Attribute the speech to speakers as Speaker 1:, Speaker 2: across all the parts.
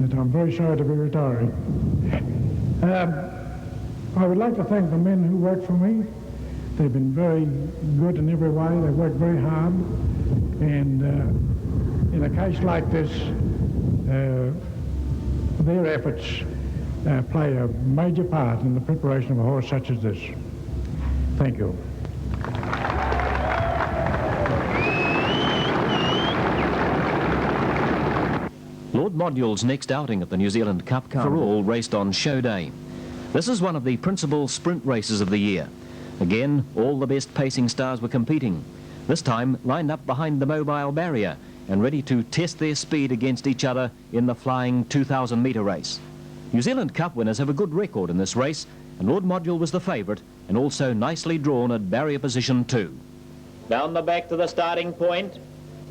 Speaker 1: that I'm very sorry to be retiring. I would like to thank the men who work for me. They've been very good in every way. They work very hard. And in a case like this, their efforts play a major part in the preparation of a horse such as this. Thank you.
Speaker 2: Lord Module's next outing at the New Zealand Cup for all raced on show day. This is one of the principal sprint races of the year. Again, all the best pacing stars were competing, this time lined up behind the mobile barrier and ready to test their speed against each other in the flying 2,000-metre race. New Zealand Cup winners have a good record in this race, and Lord Module was the favourite and also nicely drawn at barrier position 2.
Speaker 3: Down the back to the starting point,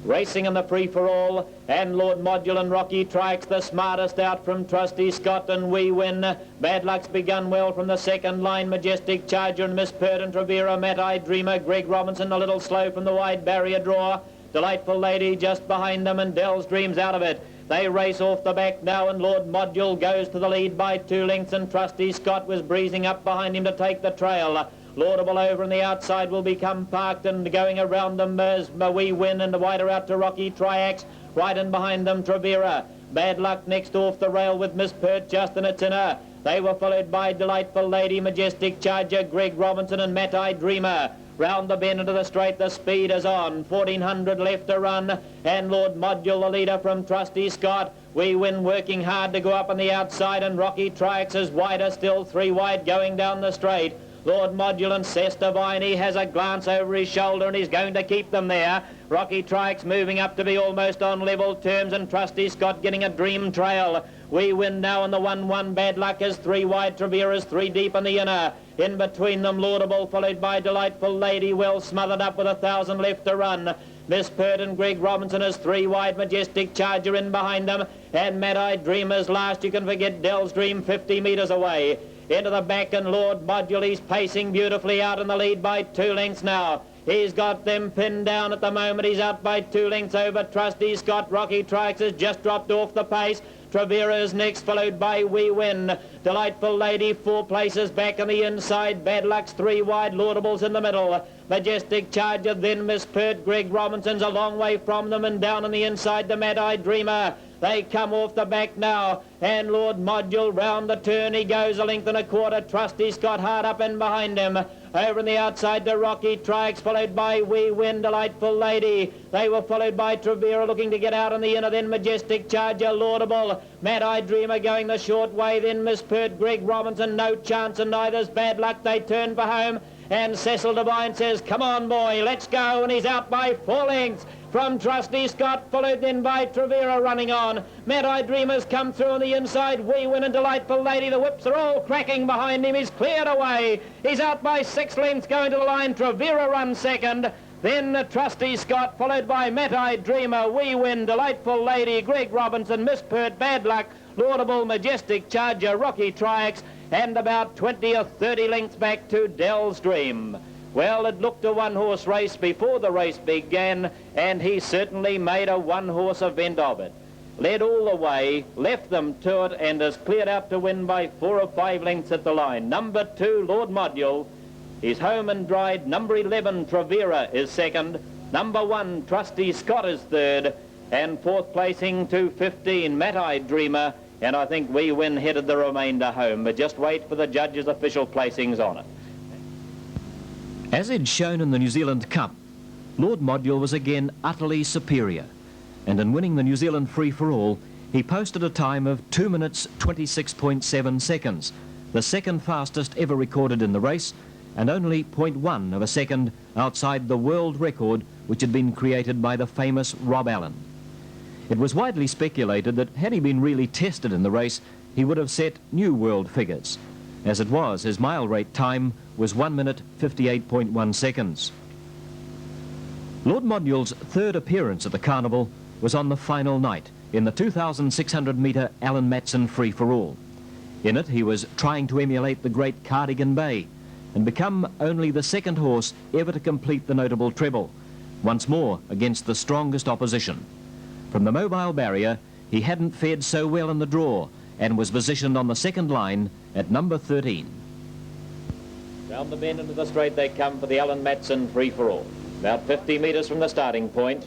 Speaker 3: racing in the free-for-all, and Lord Module and Rocky Trikes the smartest out from Trusty Scott, and We Win. Bad Luck's begun well from the second line. Majestic Charger and Miss Pert and Travera, Mad-Eye Dreamer, Greg Robinson a little slow from the wide barrier draw. Delightful Lady just behind them, and Dell's Dream's out of it. They race off the back now, and Lord Module goes to the lead by 2 lengths, and Trusty Scott was breezing up behind him to take the trail. Laudable over on the outside will become parked, and going around them is We Win, and the wider out to Rocky Triax. Right in behind them, Travera. Bad Luck next off the rail with Miss Pert just in its inner. They were followed by Delightful Lady, Majestic Charger, Greg Robinson and Mad-Eye Dreamer. Round the bend into the straight, the speed is on. 1,400 left to run, and Lord Module, the leader from Trusty Scott. We Win working hard to go up on the outside, and Rocky Triax is wider still, 3 wide going down the straight. Lord Module and Cess Divine, he has a glance over his shoulder and he's going to keep them there. Rocky Trikes moving up to be almost on level terms, and Trusty Scott getting a dream trail. We Win now on the 1-1. Bad Luck is 3 wide. Travera's 3 deep in the inner. In between them, Laudable, followed by Delightful Lady, well smothered up with 1,000 left to run. Miss Pert and Greg Robinson is 3 wide. Majestic Charger in behind them, and Mad-Eye Dreamer's last. You can forget Dell's Dream 50 metres away. Into the back, and Lord Module, he's pacing beautifully out in the lead by 2 lengths now. He's got them pinned down at the moment. He's out by 2 lengths over Trusty Scott. Rocky Trikes has just dropped off the pace. Travera is next, followed by We Win. Delightful Lady 4 places back on the inside. Bad Luck's 3 wide. Laudable's in the middle. Majestic Charger, then Miss Pert. Greg Robinson's a long way from them, and down on the inside the Mad-Eye Dreamer. They come off the back now, and Lord Module round the turn. He goes 1 1/4 length. Trusty Scott hard up in behind him. Over on the outside to Rocky Trikes, followed by We Win, Delightful Lady. They were followed by Travera looking to get out on the inner, then Majestic Charger, Laudable. Mad-Eye Dreamer going the short way, then Miss Pert, Greg Robinson, no chance, and neither's Bad Luck. They turn for home, and Cecil Divine says, come on boy, let's go, and he's out by 4 lengths. From Trusty Scott, followed then by Travera running on. Mad-Eye Dreamers come through on the inside. We Win and Delightful Lady. The whips are all cracking behind him. He's cleared away. He's out by 6 lengths going to the line. Travera runs second. Then Trusty Scott, followed by Mad-Eye Dreamer, We Win, Delightful Lady, Greg Robinson, Miss Pert, Bad Luck, Laudable, Majestic Charger, Rocky Triax, and about 20 or 30 lengths back to Dell's Dream. Well, it looked a one-horse race before the race began, and he certainly made a one-horse event of it. Led all the way, left them to it, and has cleared out to win by 4 or 5 lengths at the line. Number 2, Lord Module, is home and dried. Number 11, Travera, is second. Number 1, Trusty Scott, is third. And 4th placing to 15, Mad-Eye Dreamer, and I think We Win headed the remainder home. But just wait for the judges' official placings on it.
Speaker 2: As is shown in the New Zealand Cup, Lord Module was again utterly superior, and in winning the New Zealand free-for-all, he posted a time of 2 minutes 26.7 seconds, the second fastest ever recorded in the race, and only 0.1 of a second outside the world record which had been created by the famous Rob Allen. It was widely speculated that had he been really tested in the race, he would have set new world figures. As it was, his mile rate time was 1 minute 58.1 seconds. Lord Module's 3rd appearance at the carnival was on the final night in the 2,600-metre Alan Matson free-for-all. In it, he was trying to emulate the great Cardigan Bay and become only the 2nd horse ever to complete the notable treble, once more against the strongest opposition. From the mobile barrier, he hadn't fared so well in the draw and was positioned on the second line at number 13.
Speaker 3: Down the bend into the straight they come for the Alan Matson free-for-all. About 50 metres from the starting point.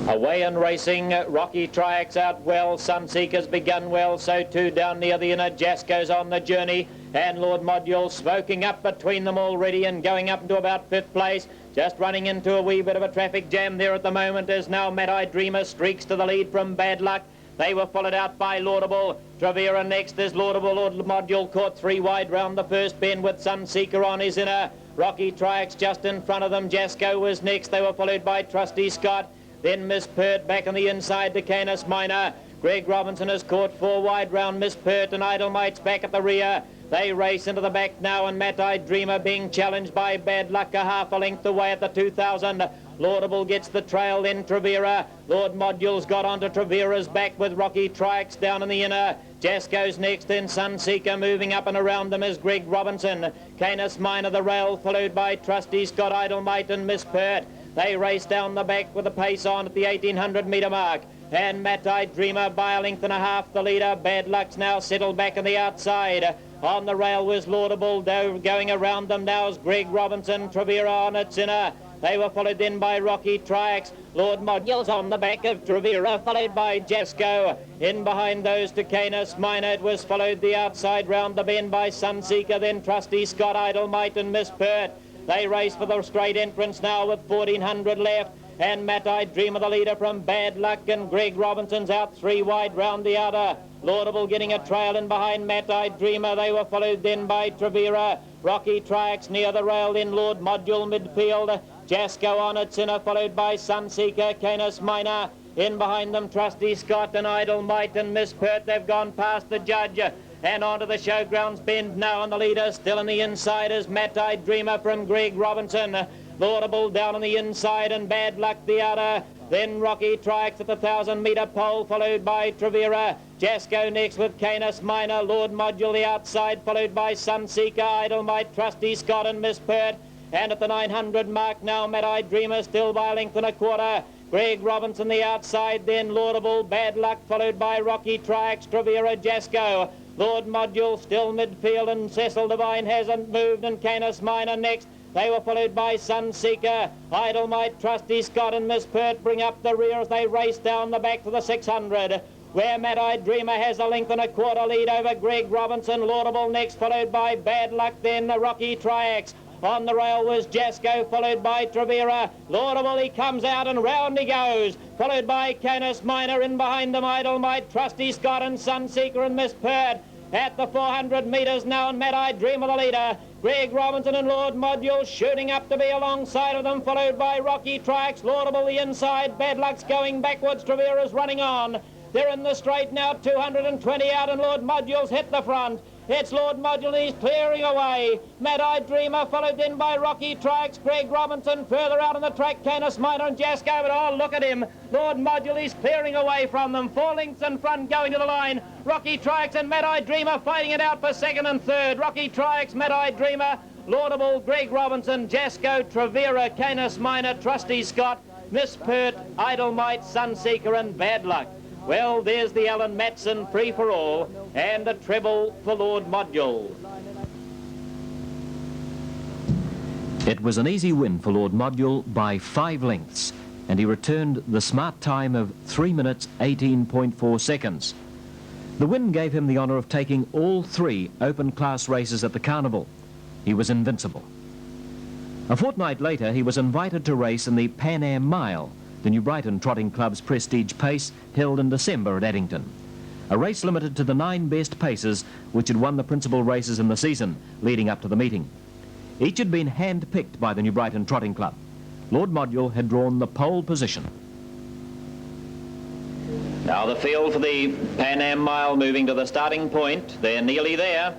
Speaker 3: Away and racing, Rocky Triax out well, Sunseeker's begun well, so too down near the inner, Jasco's on the journey, and Lord Module smoking up between them already and going up into about 5th place. Just running into a wee bit of a traffic jam there at the moment is now Mad-Eye Dreamer, streaks to the lead from Bad Luck. They were followed out by Laudable. Travera next is Laudable. Lord Module caught 3 wide round the first bend with Sunseeker on his inner. Rocky Triax just in front of them. Jasco was next. They were followed by Trusty Scott. Then Miss Pert back on the inside to Canis Minor. Greg Robinson has caught 4 wide round Miss Pert, and Idlemite's back at the rear. They race into the back now, and Mad-Eye Dreamer being challenged by Bad Luck a half a length away at the 2000. Laudable gets the trail, then Travera. Lord Module's got onto Travera's back with Rocky Triax down in the inner. Jasco's next, then Sunseeker. Moving up and around them is Greg Robinson. Canis Minor the rail, followed by Trusty Scott, Idlemite and Miss Pert. They race down the back with a pace on at the 1800 metre mark. And Mad-Eye Dreamer by a length and a half the leader. Bad Luck's now settled back on the outside. On the rail was Laudable. Going around them now is Greg Robinson. Travera on its inner. They were followed then by Rocky Triax. Lord Module's on the back of Travera, followed by Jasco. In behind those to Canis Minor. It was followed the outside round the bend by Sunseeker, then Trusty Scott, Idlemite and Miss Pert. They race for the straight entrance now with 1400 left. And Mad-Eye Dreamer the leader from Bad Luck, and Greg Robinson's out 3 wide round the outer. Laudable getting a trail in behind Mad-Eye Dreamer. They were followed then by Travera. Rocky Triax near the rail, then Lord Module midfield. Jasco on its inner, followed by Sunseeker, Canis Minor. In behind them Trusty Scott and Idlemite and Miss Pert. They've gone past the judge and onto the showgrounds bend now, and the leader still in the inside is Mad-Eye Dreamer from Greg Robinson. Laudable down on the inside and Bad Luck the outer. Then Rocky Triax at the 1000 metre pole, followed by Travera. Jasco next with Canis Minor. Lord Module the outside, followed by Sunseeker, Idlemite, Trusty Scott and Miss Pert. And at the 900 mark now, Mad-Eye Dreamer still by a length and a quarter. Greg Robinson the outside, then Laudable, Bad Luck, followed by Rocky Triax, Travera, Jasco. Lord Module still midfield, and Cecil Devine hasn't moved, and Canis Minor next. They were followed by Sunseeker, Idlemite, Trusty Scott and Miss Pert bring up the rear as they race down the back to the 600, where Mad-Eye Dreamer has a length and a quarter lead over Greg Robinson. Laudable next, followed by Bad Luck, then the Rocky Triax. On the rail was Jasco, followed by Travera. Laudable, he comes out and round he goes, followed by Canis Minor. In behind them Idlemite, Trusty Scott and Sunseeker and Miss Pert. At the 400 metres now, and Mad-Eye Dreamer the leader. Greg Robinson and Lord Module shooting up to be alongside of them, followed by Rocky Triax. Laudable the inside, Bad Luck's going backwards, Travera's running on. They're in the straight now, 220 out, and Lord Module's hit the front. It's Lord Module, he's clearing away. Mad-Eye Dreamer followed in by Rocky Triax. Greg Robinson further out on the track, Canis Minor and Jasco, but oh, look at him. Lord Module, he's clearing away from them. 4 lengths in front going to the line. Rocky Triax and Mad-Eye Dreamer fighting it out for second and third. Rocky Triax, Mad-Eye Dreamer, Laudable, Greg Robinson, Jasco, Travera, Canis Minor, Trusty Scott, Miss Pert, Idlemite, Sunseeker and Bad Luck. Well, there's the Alan Matson free-for-all and a treble for Lord Module.
Speaker 2: It was an easy win for Lord Module by 5 lengths, and he returned the smart time of 3 minutes 18.4 seconds. The win gave him the honour of taking all 3 open-class races at the Carnival. He was invincible. A fortnight later, he was invited to race in the Pan Am Mile, the New Brighton Trotting Club's prestige pace, held in December at Addington. A race limited to the 9 best pacers which had won the principal races in the season leading up to the meeting. Each had been hand-picked by the New Brighton Trotting Club. Lord Module had drawn the pole position.
Speaker 3: Now the field for the Pan Am Mile moving to the starting point. They're nearly there.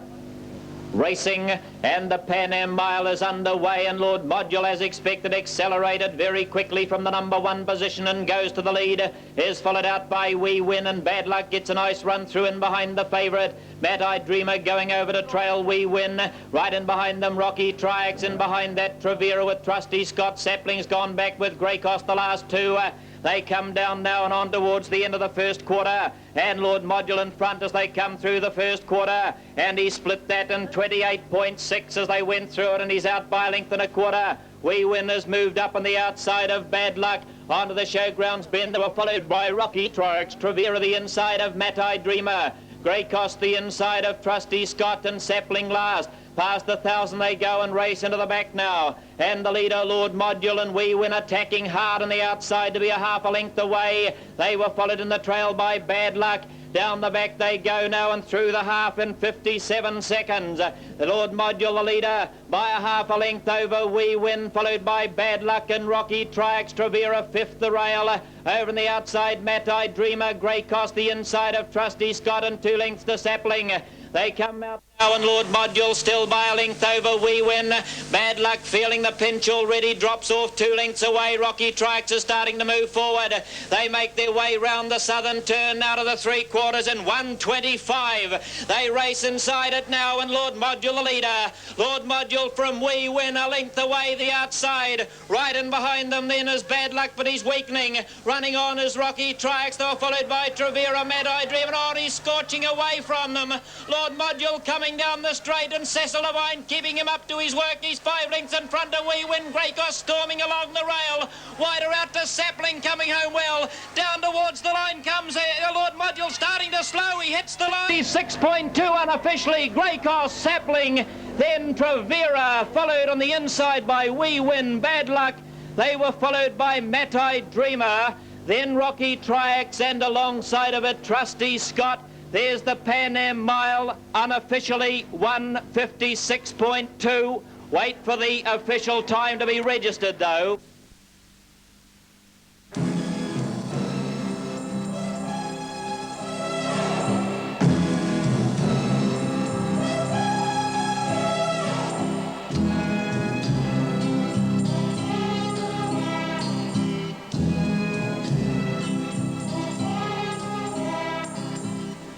Speaker 3: Racing, and the Pan Am Mile is underway, and Lord Module, as expected, accelerated very quickly from the number 1 position and goes to the lead. Is followed out by We Win, and Bad Luck gets a nice run through in behind the favourite. Mad-Eye Dreamer going over to trail We Win. Right in behind them Rocky Triax, and behind that Travera with Trusty Scott. Sapling's gone back with Grey Cost the last 2. They come down now and on towards the end of the first quarter, and Lord Module in front as they come through the first quarter, and he split that in 28.6 as they went through it, and he's out by a length and a quarter. We Win has moved up on the outside of Bad Luck onto the showgrounds bend. They were followed by Rocky Trix, Travera the inside of Matai Dreamer, Grey Cost the inside of Trusty Scott, and Sapling last. Past the 1,000 they go and race into the back now. And the leader, Lord Module, and We Win attacking hard on the outside to be a half a length away. They were followed in the trail by Bad Luck. Down the back they go now and through the half in 57 seconds. The Lord Module, the leader, by a half a length over We Win, followed by Bad Luck and Rocky Trix, Travera fifth the rail. Over on the outside, Matai Dreamer, Grey Cost the inside of Trusty Scott, and 2 lengths to Sapling. They come out now, and Lord Module still by a length over We Win. Bad Luck feeling the pinch already, drops off 2 lengths away. Rocky Trix is starting to move forward. They make their way round the southern turn now to the 3/4 in 1:25. They race inside it now, and Lord Module the leader. Lord Module from We Win a length away the outside. Right in behind them then is Bad Luck, but he's weakening. Running on is Rocky Trix. They were followed by Travera, Matai Dreamer. On, he's scorching away from them. Lord Module coming down the straight, and Cecil Devine keeping him up to his work. He's 5 lengths in front of We Win. Grey Cost storming along the rail. Wider out to Sapling, coming home well. Down towards the line comes Lord Module, starting to slow. He hits the line. He's 6.2 unofficially. Grey Cost, Sapling, then Travera, followed on the inside by We Win, Bad Luck. They were followed by Matai Dreamer, then Rocky Trix, and alongside of it Trusty Scott. There's the Pan Am Mile, unofficially 1:56.2. Wait for the official time to be registered, though.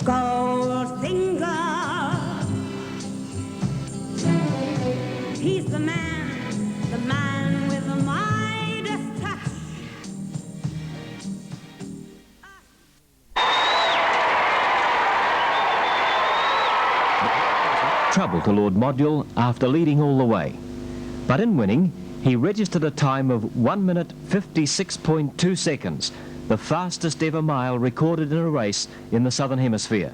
Speaker 4: Goldfinger, he's the man with the Midas touch.
Speaker 2: Trouble to Lord Module after leading all the way. But in winning, he registered a time of 1 minute 56.2 seconds, the fastest ever mile recorded in a race in the Southern Hemisphere,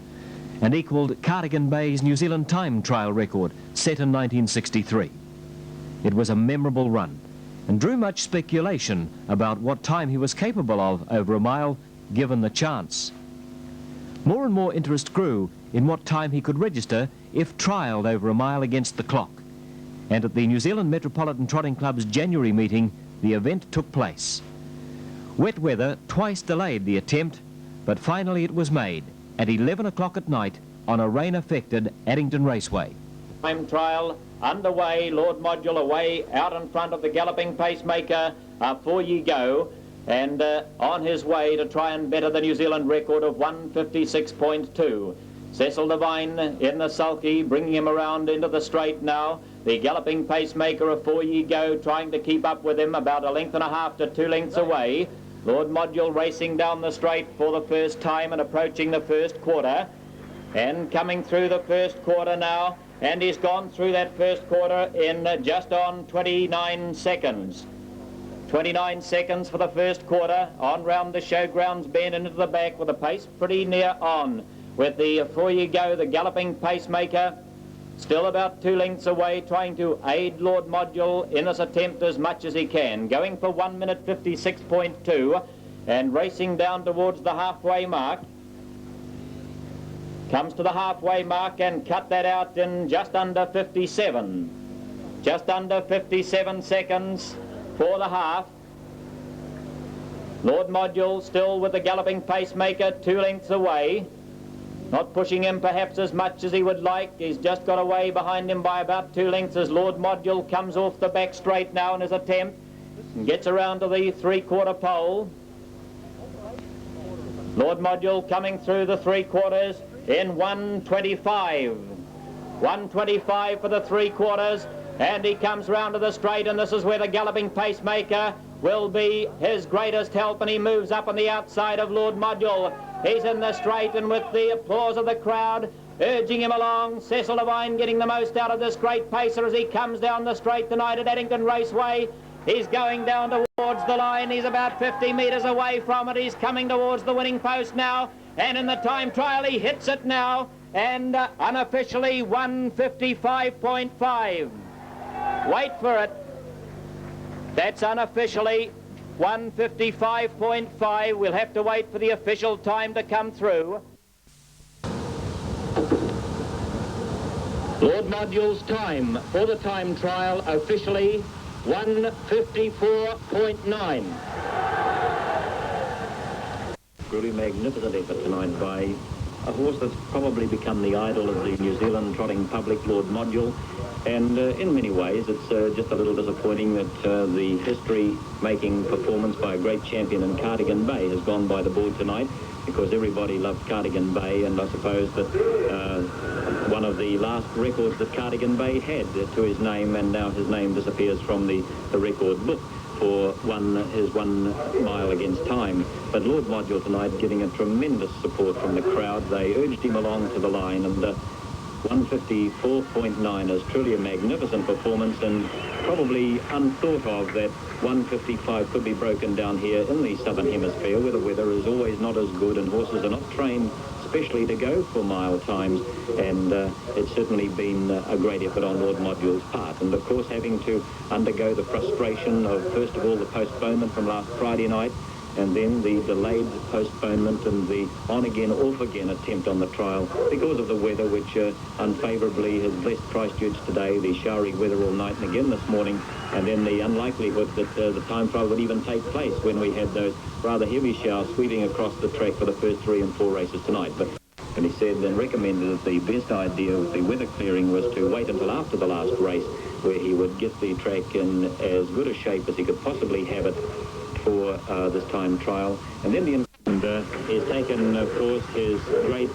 Speaker 2: and equalled Cardigan Bay's New Zealand time trial record set in 1963. It was a memorable run and drew much speculation about what time he was capable of over a mile given the chance. More and more interest grew in what time he could register if trialled over a mile against the clock, and at the New Zealand Metropolitan Trotting Club's January meeting the event took place. Wet weather twice delayed the attempt, but finally it was made at 11 o'clock at night on a rain-affected Addington Raceway.
Speaker 3: Time trial underway. Lord Module away out in front of the Galloping Pacemaker. 4 ye go, and on his way to try and better the New Zealand record of 1:56.2. Cecil Devine in the sulky, bringing him around into the straight now. The Galloping Pacemaker, 4 ye go, trying to keep up with him, about 1.5 lengths to 2 lengths away. Lord Module racing down the straight for the first time and approaching the first quarter, and coming through the first quarter now, and he's gone through that first quarter in just on 29 seconds. 29 seconds for the first quarter, on round the showgrounds bend into the back with the pace pretty near on. With the 4 ye go, the Galloping Pacemaker, still about 2 lengths away, trying to aid Lord Module in this attempt as much as he can. Going for 1 minute 56.2 and racing down towards the halfway mark. Comes to the halfway mark and cut that out in just under 57. Just under 57 seconds for the half. Lord Module still with the Galloping Pacemaker 2 lengths away. Not pushing him perhaps as much as he would like. He's just got away behind him by about 2 lengths as Lord Module comes off the back straight now in his attempt and gets around to the 3/4 pole. Lord Module coming through the 3/4 in 1:25. 1:25 for the 3/4, and he comes round to the straight, and this is where the Galloping Pacemaker will be his greatest help, and he moves up on the outside of Lord Module. He's in the straight, and with the applause of the crowd urging him along, Cecil Devine getting the most out of this great pacer as he comes down the straight tonight at Addington Raceway. He's going down towards the line. He's about 50 metres away from it. He's coming towards the winning post now, and in the time trial he hits it now, and unofficially 155.5. Wait for it. That's unofficially 155.5. We'll have to wait for the official time to come through. Lord Module's time for the time trial officially 154.9. Really magnificent effort tonight by a horse that's probably become the idol of the New Zealand trotting public, Lord Module. And in many ways, it's just a little disappointing that the history-making performance by a great champion in Cardigan Bay has gone by the board tonight, because everybody loved Cardigan Bay, and I suppose that one of the last records that Cardigan Bay had to his name, and now his name disappears from the record book for his 1 mile against time. But Lord Module tonight getting a tremendous support from the crowd. They urged him along to the line, and 154.9 is truly a magnificent performance, and probably unthought of that 155 could be broken down here in the southern hemisphere, where the weather is always not as good and horses are not trained especially to go for mile times, and it's certainly been a great effort on Lord Module's part. And of course, having to undergo the frustration of, first of all, the postponement from last Friday night, and then the delayed postponement and the on-again, off-again attempt on the trial because of the weather, which unfavourably has blessed Christchurch today, the showery weather all night and again this morning, and then the unlikelihood that the time trial would even take place when we had those rather heavy showers sweeping across the track for the first 3 and 4 races tonight. But and he said and recommended that the best idea of the weather clearing was to wait until after the last race, where he would get the track in as good a shape as he could possibly have it for this time trial. And then he's taken, of course, his great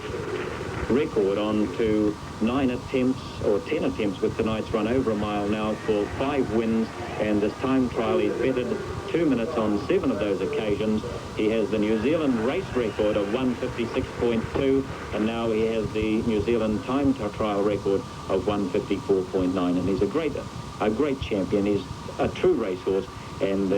Speaker 3: record on to 9 attempts or 10 attempts with tonight's run over a mile now for 5 wins, and this time trial he's betted 2 minutes on 7 of those occasions. He has the New Zealand race record of 156.2, and now he has the New Zealand time trial record of 154.9, and he's a great champion. He's a true racehorse. And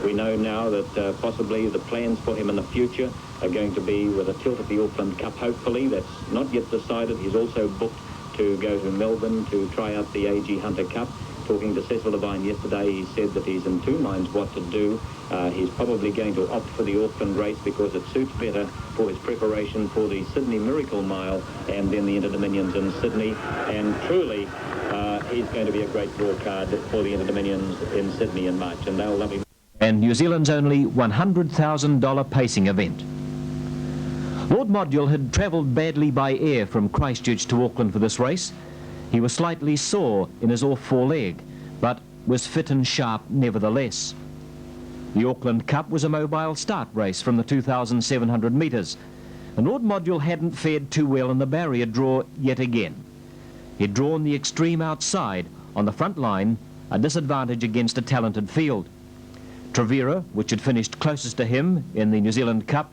Speaker 3: we know now that possibly the plans for him in the future are going to be with a tilt at the Auckland Cup, hopefully. That's not yet decided. He's also booked to go to Melbourne to try out the A.G. Hunter Cup. Talking to Cecil Devine yesterday, he said that he's in 2 minds what to do. He's probably going to opt for the Auckland race because it suits better for his preparation for the Sydney Miracle Mile and then the Interdominions in Sydney. And truly, he's going to be a great draw card for the Interdominions in Sydney in March, and they'll love him.
Speaker 2: And New Zealand's only $100,000 pacing event. Lord Module had travelled badly by air from Christchurch to Auckland for this race. He was slightly sore in his off-fore leg, but was fit and sharp nevertheless. The Auckland Cup was a mobile start race from the 2,700 metres, and Lord Module hadn't fared too well in the barrier draw yet again. He'd drawn the extreme outside on the front line, a disadvantage against a talented field. Trevera, which had finished closest to him in the New Zealand Cup,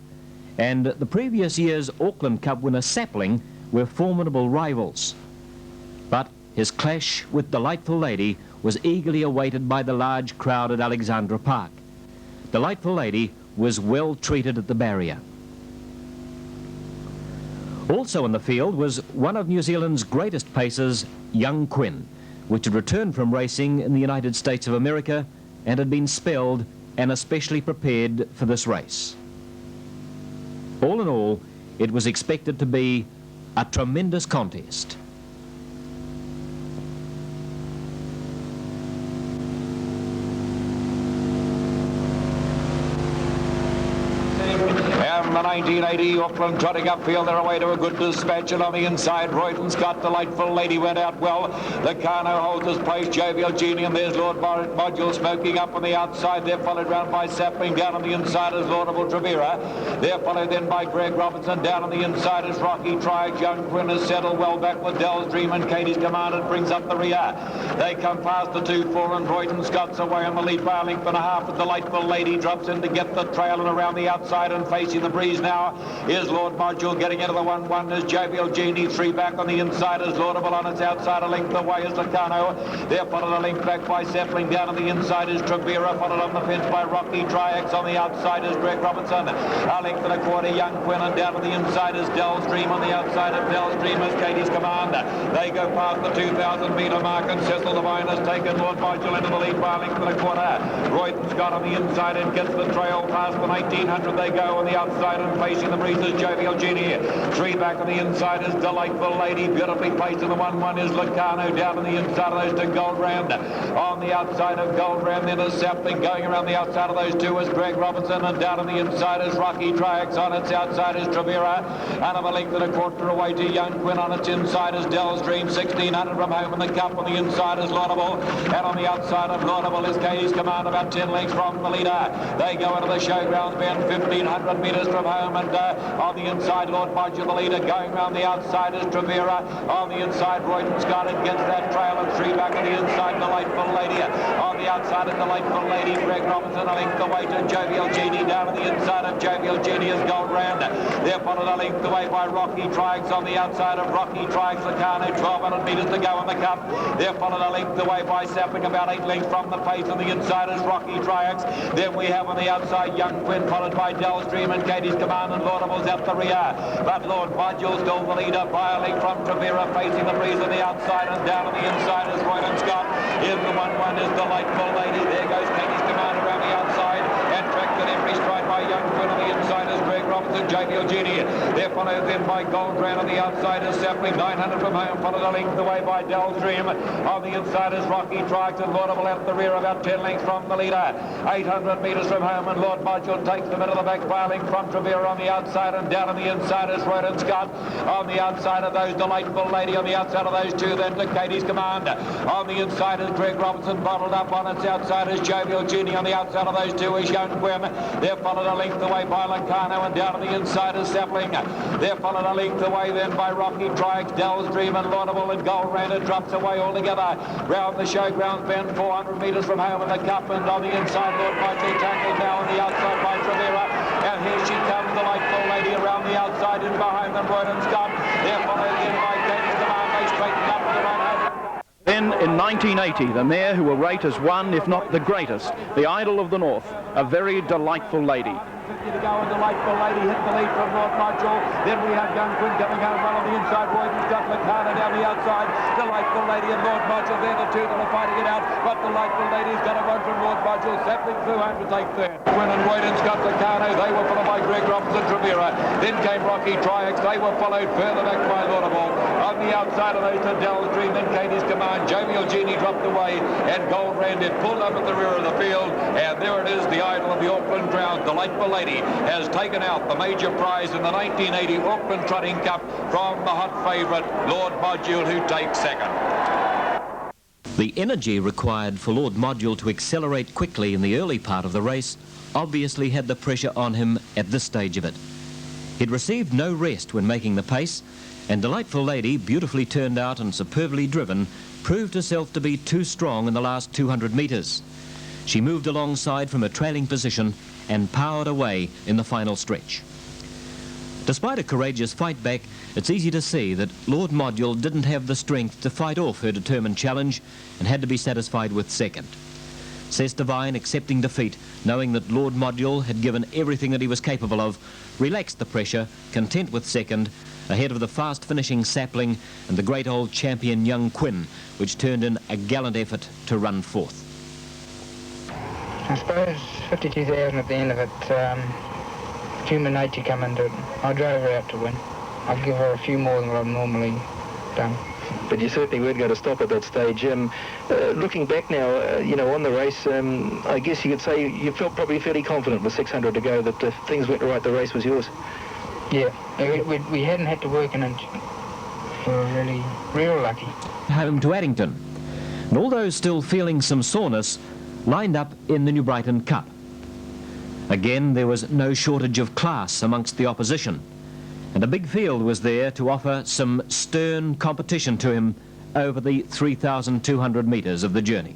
Speaker 2: and the previous year's Auckland Cup winner Sapling were formidable rivals. But his clash with Delightful Lady was eagerly awaited by the large crowd at Alexandra Park. Delightful Lady was well treated at the barrier. Also in the field was one of New Zealand's greatest pacers, Young Quinn, which had returned from racing in the United States of America and had been spelled and especially prepared for this race. All in all, it was expected to be a tremendous contest.
Speaker 5: from the 1980 Auckland Trotting upfield. They're away to a good dispatch, and on the inside, Royden Scott, Delightful Lady went out well. Locarno holds his place, Jovial Genie, and there's Lord Module smoking up on the outside. They're followed round by Sapling. Down on the inside is Laudable Trevera. They're followed then by Greg Robertson. Down on the inside is Rocky Triax. Young Quinn has settled well back with Dell's Dream, and Katie's Commanded brings up the rear. They come past the 2-4, and Royden Scott's away on the lead by a length and a half. The Delightful Lady drops in to get the trail, and around the outside and facing the breeze now is Lord Module. Getting into the 1-1 is Jovial Genie. 3 back on the inside is Laudable. On its outside a length away is Locarno. They're followed a length back by Sapling. Down on the inside is Trevera, followed on the fence by Rocky Triax. On the outside is Greg Robertson. A length and a quarter, Young Quinn, and down on the inside is Dell's Dream. On the outside of Dell's Dream is Katie's Command. They go past the 2,000 metre mark, and Cecil Devine has taken Lord Module into the lead by a length and a quarter. Royden Scott on the inside and gets the trail past the 1900. They go on the outside and facing the breeze is Jovial Genie. 3 back on the inside is Delightful Lady. Beautifully placed in the 1-1 is Locarno. Down on the inside of those to Gold Round. On the outside of Gold Round then is Sapling. Going around the outside of those two is Greg Robertson, and down on the inside is Rocky Triax. On its outside is Trevera. And of a length and a quarter away to Young Quinn. On its inside is Dell's Dream. 1600 from home in the cup. On the inside is Laudable. And on the outside of Laudable is Katie's Command, about 10 lengths from the leader. They go into the showground bend 1,500 metres from home, and on the inside Lord Module the leader. Going round the outside is Trevera. On the inside Royden Scott gets that trail, and 3 back on the inside Delightful Lady. On the outside is Delightful Lady. Greg Robinson a length away to Jovial Genie. Down on the inside of Jovial Genie is Gold Round. They're followed a length away by Rocky Triax. On the outside of Rocky Triax, Locarno, 1,200 metres to go in the cup. They're followed a length away by Sapling, about 8 lengths from the pace. On the inside is Rocky Triax. Then we have on the outside Young Quinn, followed by Dell's Dream and Katie's Command, and Laudable's at the rear. But Lord Module still the leader by a length from Trevera, facing the breeze on the outside, and down on the inside is Royden Scott. In the 1-1 is Delightful Lady. There goes Katie's Command around the outside, and tracked at every stride by Young Quinn. On the inside is Greg Robertson, Jovial Genie. They're followed then by Gold Round. On the outside is Sapling, 900 from home, followed a length away by Dell's Dream. On the inside is Rocky Triax, and Laudable at the rear, about 10 lengths from the leader. 800 metres from home, and Lord Module takes them into the back by a length from Trevera on the outside, and down on the inside is Royden Scott. On the outside of those Delightful Lady. On the outside of those two then to Katie's Command. On the inside is Greg Robertson, bottled up. On its outside is Jovial Genie. On the outside of those two is Young Quinn. They're followed a length away by Locarno, and down on the inside is Sapling. They're followed a length away then by Rocky Triax, Dell's Dream, and Laudable, and Gold Round. It drops away altogether. Round the showground bend 400 metres from home in the cup, and on the inside Lord Module tackled now on the outside by Trevera. And here she comes, Delightful Lady around the outside, and behind them Royden Scott. They're followed in by Katie's Command. They straighten up to the run home.
Speaker 6: Then in 1980, the mare who will rate as one, if not the greatest, the idol of the North, a very delightful lady.
Speaker 5: 50 to go, and Delightful Lady hit the lead from Lord Module. Then we have Young Quinn coming home well on the inside. Royden Scott, Locarno down the outside. Delightful Lady and Lord Module. They're the two that are fighting it out, but Delightful Lady's got a run from Lord Module. Sapling through home to take third. Quinn and Royden Scott, Locarno, they were followed by Greg Robinson, Trevera. Then came Rocky Triax. They were followed further back by Laudable. On the outside of those to Dell's Dream, then Katie's Command. Jovial Genie dropped away, and Gold Round had pulled up at the rear of the field, and there it is, the idol of the Auckland crowd. Delightful Lady has taken out the major prize in the 1980 Auckland Trotting Cup from the hot favourite Lord Module, who takes second.
Speaker 2: The energy required for Lord Module to accelerate quickly in the early part of the race obviously had the pressure on him at this stage of it. He'd received no rest when making the pace, and Delightful Lady, beautifully turned out and superbly driven, proved herself to be too strong in the last 200 metres. She moved alongside from a trailing position and powered away in the final stretch. Despite a courageous fight back, it's easy to see that Lord Module didn't have the strength to fight off her determined challenge and had to be satisfied with second. Cec Devine, accepting defeat, knowing that Lord Module had given everything that he was capable of, relaxed the pressure, content with second, ahead of the fast-finishing Sapling and the great old champion Young Quinn, which turned in a gallant effort to run fourth.
Speaker 7: I suppose 52,000 at the end of it, human nature come into it. I drove her out to win. I'll give her a few more than what I've normally done.
Speaker 8: but you certainly weren't going to stop at that stage. Looking back now, you know, on the race, I guess you could say you felt probably fairly confident with 600 to go that if things went right, the race was yours.
Speaker 7: Yeah, we hadn't had to work an inch. We were really real lucky.
Speaker 2: Home to Addington, and all those still feeling some soreness lined up in the New Brighton Cup. Again, there was no shortage of class amongst the opposition, and a big field was there to offer some stern competition to him over the 3,200 metres of the journey.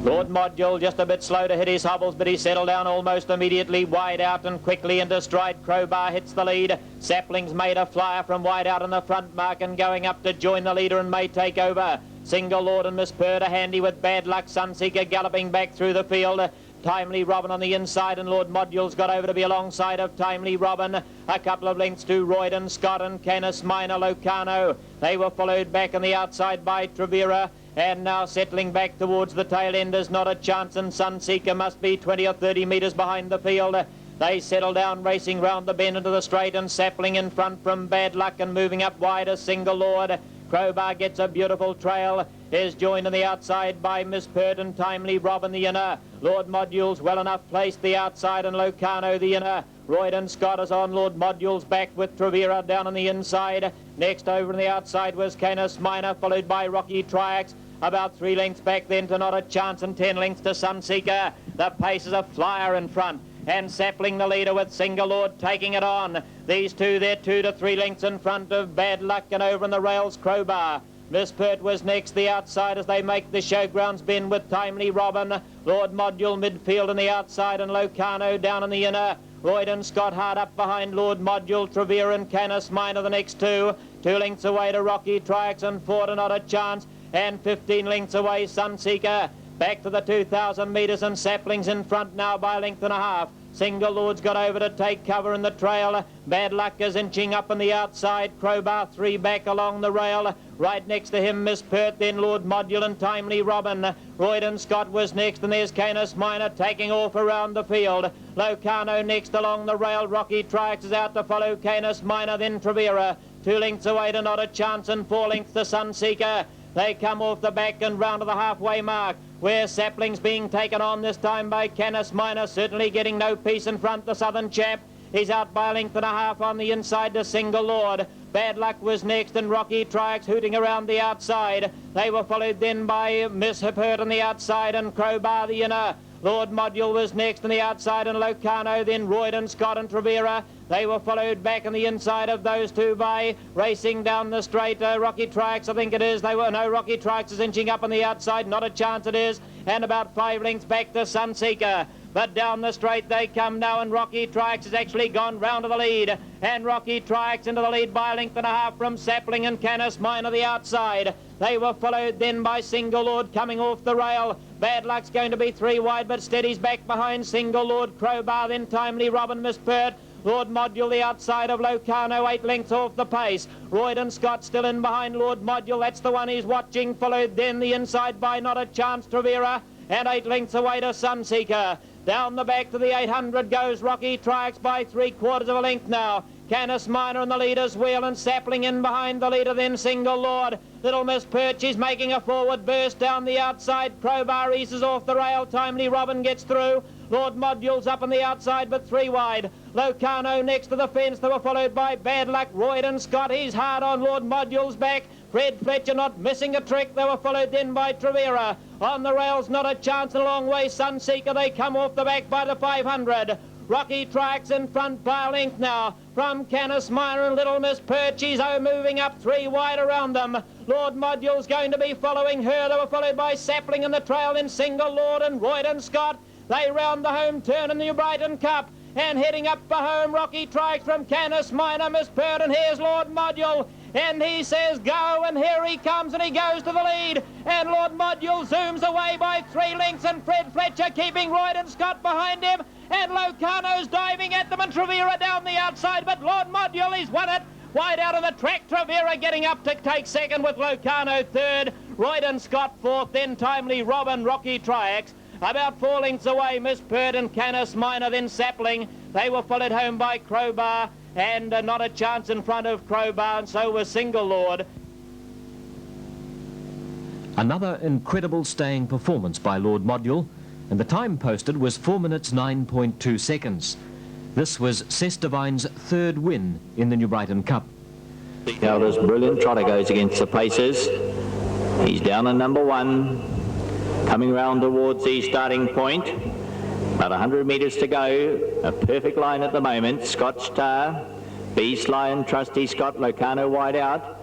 Speaker 3: Lord Module just a bit slow to hit his hobbles, but he settled down almost immediately, wide out and quickly into stride. Crowbar hits the lead. Sapling's made a flyer from wide out in the front mark and going up to join the leader and may take over. Single Lord and Miss Purr are handy with Bad Luck. Sunseeker galloping back through the field. Timely Robin on the inside, and Lord Module's got over to be alongside of Timely Robin. A couple of lengths to Royden, Scott and Canis Minor, Locarno. They were followed back on the outside by Trevera. And now settling back towards the tail end is Not a Chance, and Sunseeker must be 20 or 30 metres behind the field. They settle down, racing round the bend into the straight, and Sapling in front from Bad Luck and moving up wide as Single Lord. Crowbar gets a beautiful trail, is joined on the outside by Miss Pert and Timely Robin the inner. Lord Module's well enough placed the outside, and Locarno the inner. Royden Scott is on Lord Module's back with Trevera down on the inside. Next over on the outside was Canis Minor, followed by Rocky Triax. About 3 lengths back then to Not a Chance and 10 lengths to Sunseeker. The pace is a flyer in front, and Sapling the leader with Single Lord taking it on. These two, they're 2 to 3 lengths in front of Bad Luck, and over on the rails Crowbar. Miss Pert was next, the outside as they make the showgrounds bend with Timely Robin. Lord Module midfield on the outside, and Locarno down in the inner. Royden Scott hard up behind Lord Module, Trevera and Canis Minor the next two. 2 lengths away to Rocky Triax and 4 to Not a Chance. And 15 lengths away Sunseeker. Back to the 2,000 metres, and Sapling's in front now by a length and a half. Single Lord's got over to take cover in the trail. Bad Luck is inching up on the outside. Crowbar 3 back along the rail. Right next to him Miss Pert, then Lord Module and Timely Robin. Royden Scott was next, and there's Canis Minor taking off around the field. Locarno next along the rail. Rocky Triax is out to follow Canis Minor, then Trevera. 2 lengths away to Not a Chance, and 4 lengths to Sunseeker. They come off the back and round to the halfway mark, where Sapling's being taken on this time by Canis Minor, certainly getting no peace in front. The southern chap, he's out by a length and a half on the inside to Single Lord. Bad Luck was next, and Rocky Triax hooting around the outside. They were followed then by Miss Pert on the outside and Crowbar the inner. Lord Module was next on the outside, and Locarno, then Royden Scott and Trevera. They were followed back on the inside of those two by racing down the straight. Rocky Triax, I think it is. Rocky Triax is inching up on the outside. Not a Chance it is. And about 5 lengths back to Sunseeker. But down the straight they come now, and Rocky Triax has actually gone round to the lead. And Rocky Triax into the lead by a length and a half from Sapling and Canis Minor the outside. They were followed then by Single Lord coming off the rail. Bad Luck's going to be 3 wide, but steadies back behind Single Lord. Crowbar, then Timely Robin, Miss Pert. Lord Module the outside of Locarno, 8 lengths off the pace. Royden Scott still in behind Lord Module. That's the one he's watching. Followed then the inside by Not a Chance, Trevera. And 8 lengths away to Sunseeker. Down the back to the 800 goes Rocky Triax by 3/4 of a length now. Canis Minor in the leader's wheel, and Sapling in behind the leader, then Single Lord. Little Miss Perch is making a forward burst down the outside. Crowbar eases off the rail. Timely Robin gets through. Lord Module's up on the outside, but 3 wide. Locarno next to the fence. They were followed by Bad Luck. Royden Scott, he's hard on Lord Module's back. Fred Fletcher not missing a trick. They were followed then by Trevera. On the rails, Not a Chance, and a long way Sunseeker. They come off the back by the 500. Rocky Triax in front by a length now from Canis Minor and Little Miss Perch. He's moving up 3 wide around them. Lord Module's going to be following her. They were followed by Sapling in the trail, in Single Lord and Royden Scott. They round the home turn in the New Brighton Cup. And heading up for home, Rocky Triax from Canis Minor, Miss Pert, and here's Lord Module. And he says go, and here he comes, and he goes to the lead. And Lord Module zooms away by 3 lengths, and Fred Fletcher keeping Royden Scott behind him. And Locarno's diving at them, and Trevera down the outside, but Lord Module, he's won it. Wide out of the track, Trevera getting up to take second with Locarno third. Royden Scott fourth, then Timely Robin, Rocky Triax. About 4 lengths away, Miss Pert and Canis Minor, then Sapling. They were followed home by Crowbar, and not a chance in front of Crowbar, and so was Single Lord.
Speaker 2: Another incredible staying performance by Lord Module, and the time posted was 4 minutes 9.2 seconds. This was Sestevine's third win in the New Brighton Cup.
Speaker 9: Now this brilliant trotter goes against the paces. He's down in number 1, coming round towards the starting point. About 100 metres to go, a perfect line at the moment. Scotch Tar, Beast Lion, Trusty Scott, Locarno wide out.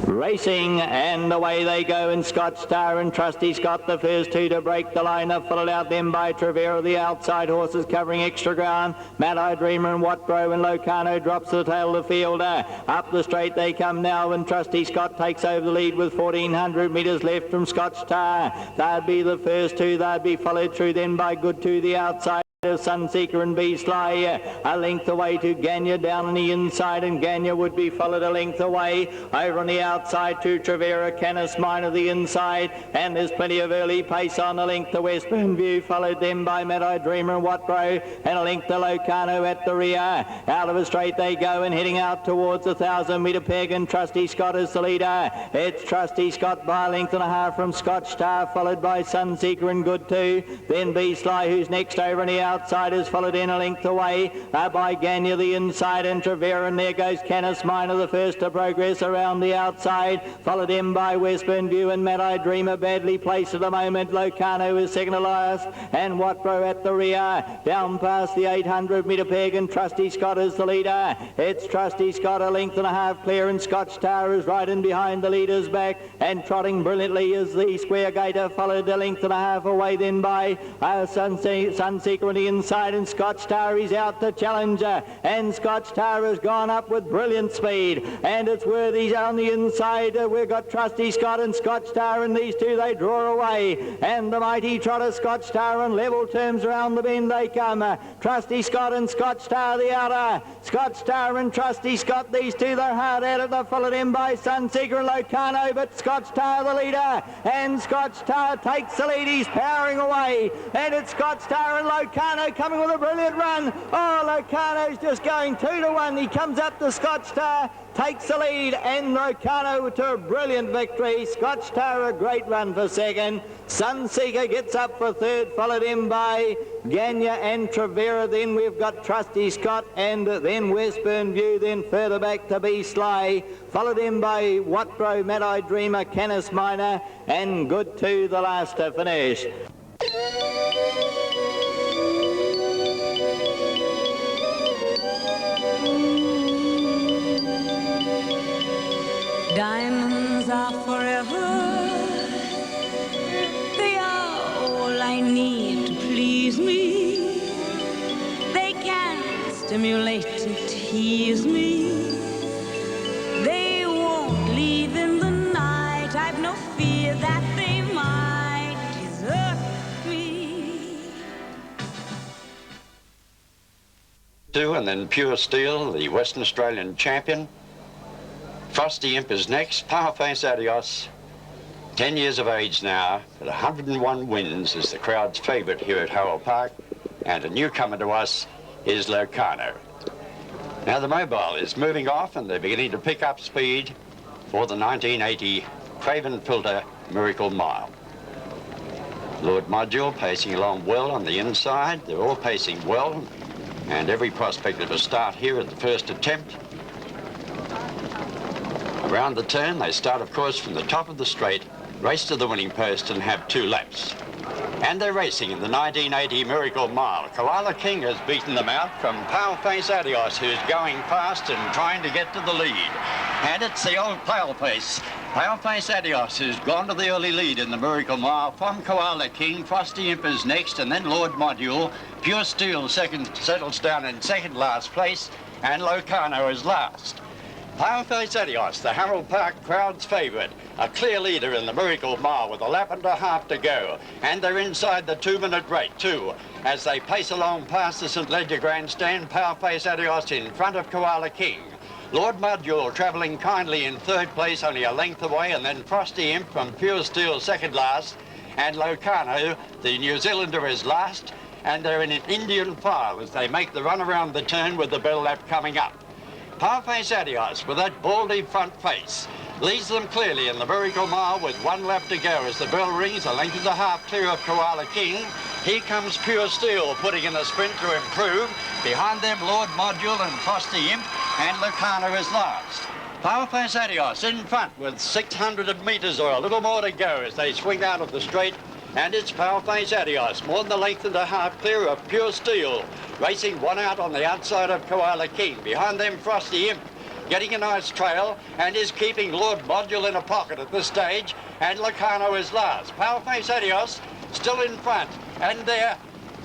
Speaker 9: Racing, and away they go, and Scotch Tar and Trusty Scott, the first two to break the line, are followed out then by Trevera, the outside horses covering extra ground. Mad-Eye Dreamer and Watbro, and Locarno drops the tail of the field. Up the straight they come now, and Trusty Scott takes over the lead with 1,400 metres left from Scotch Tar. They'd be the first two, they'd be followed through then by Good to the outside. Sunseeker and Beast Lie a length away to Ganya down on the inside, and Ganya would be followed a length away. Over on the outside to Trevera, Canis Mine of the inside, and there's plenty of early pace on a length to Westbourne View, followed then by Mad-Eye Dreamer and Watbro, and a length to Locarno at the rear. Out of a straight they go, and heading out towards the 1,000-metre peg, and Trusty Scott is the leader. It's Trusty Scott by a length and a half from Scotch Tar, followed by Sunseeker and Good Too. Then Beast Lie, who's next over on the outside, is followed in a length away by Ganya the inside, and Trevera, and there goes Canis Minor, the first to progress around the outside, followed in by Westbourne View and Mad-Eye Dreamer, badly placed at the moment. Locarno is second to last, and Watbro at the rear, down past the 800-metre peg, and Trusty Scott is the leader. It's Trusty Scott a length and a half clear, and Scotch Tar is right in behind the leader's back, and trotting brilliantly is the Square Gator, followed a length and a half away then by Sunseeker on the inside, and Scotch Tar is out to challenger, and Scotch Tar has gone up with brilliant speed, and it's worthy on the inside. We've got Trusty Scott and Scotch Tar, and these two they draw away, and the mighty trotter Scotch Tar on level terms around the bend they come. Trusty Scott and Scotch Tar the outer, Scotch Tar and Trusty Scott, these two they're hard at it. They're followed in by Sunseeker and Locarno, but Scotch Tar the leader, and Scotch Tar takes the lead. He's powering away, and it's Scotch Tar and Locarno coming with a brilliant run. Oh, Locarno's just going 2-1. He comes up to Scotch Tar, takes the lead, and Locarno to a brilliant victory. Scotch Tar a great run for second. Sunseeker gets up for third, followed in by Ganya and Trevera. Then we've got Trusty Scott, and then Westbourne View, then further back to Beast Lie, followed in by Watbro, Mad-Eye Dreamer, Canis Minor, and Good to the last to finish.
Speaker 4: Diamonds are forever. They are all I need to please me. They can stimulate and tease me. They won't leave in the night. I've no fear that they might desert me.
Speaker 10: And then Pure Steel, the Western Australian champion. Frosty Imp is next. Powerface Adios, 10 years of age now, at 101 wins, is the crowd's favourite here at Harold Park. And a newcomer to us is Locarno. Now the mobile is moving off, and they're beginning to pick up speed for the 1980 Craven Filter Miracle Mile. Lord Module pacing along well on the inside. They're all pacing well, and every prospect of a start here at the first attempt. Around the turn, they start, of course, from the top of the straight, race to the winning post and have 2 laps. And they're racing in the 1980 Miracle Mile. Koala King has beaten them out from Powerface Adios, who's going fast and trying to get to the lead. And it's the old Paleface. Powerface Adios who's gone to the early lead in the Miracle Mile from Koala King. Frosty Imp is next, and then Lord Module. Pure Steel second, settles down in second last place, and Locarno is last. Powerface Adios, the Harold Park crowd's favourite, a clear leader in the Miracle Mile with a lap and a half to go. And they're inside the 2-minute rate too, as they pace along past the St Leger Grandstand. Powerface Adios in front of Koala King. Lord Module travelling kindly in third place, only a length away, and then Frosty Imp from Pure Steel second last, and Locarno, the New Zealander, is last. and they're in an Indian file as they make the run around the turn with the bell lap coming up. Powerface Adios, with that baldy front face, leads them clearly in the Miracle Mile with 1 lap to go as the bell rings, a length and a half clear of Koala King. Here comes Pure Steel putting in a sprint to improve. Behind them, Lord Module and Frosty Imp, and Locarno is last. Powerface Adios in front with 600 metres or a little more to go as they swing out of the straight. And it's Powerface Adios, more than a length and a half clear of Pure Steel, racing 1 out on the outside of Koala King. Behind them, Frosty Imp, getting a nice trail, and is keeping Lord Module in a pocket at this stage, and Locarno is last. Powerface Adios still in front, and they're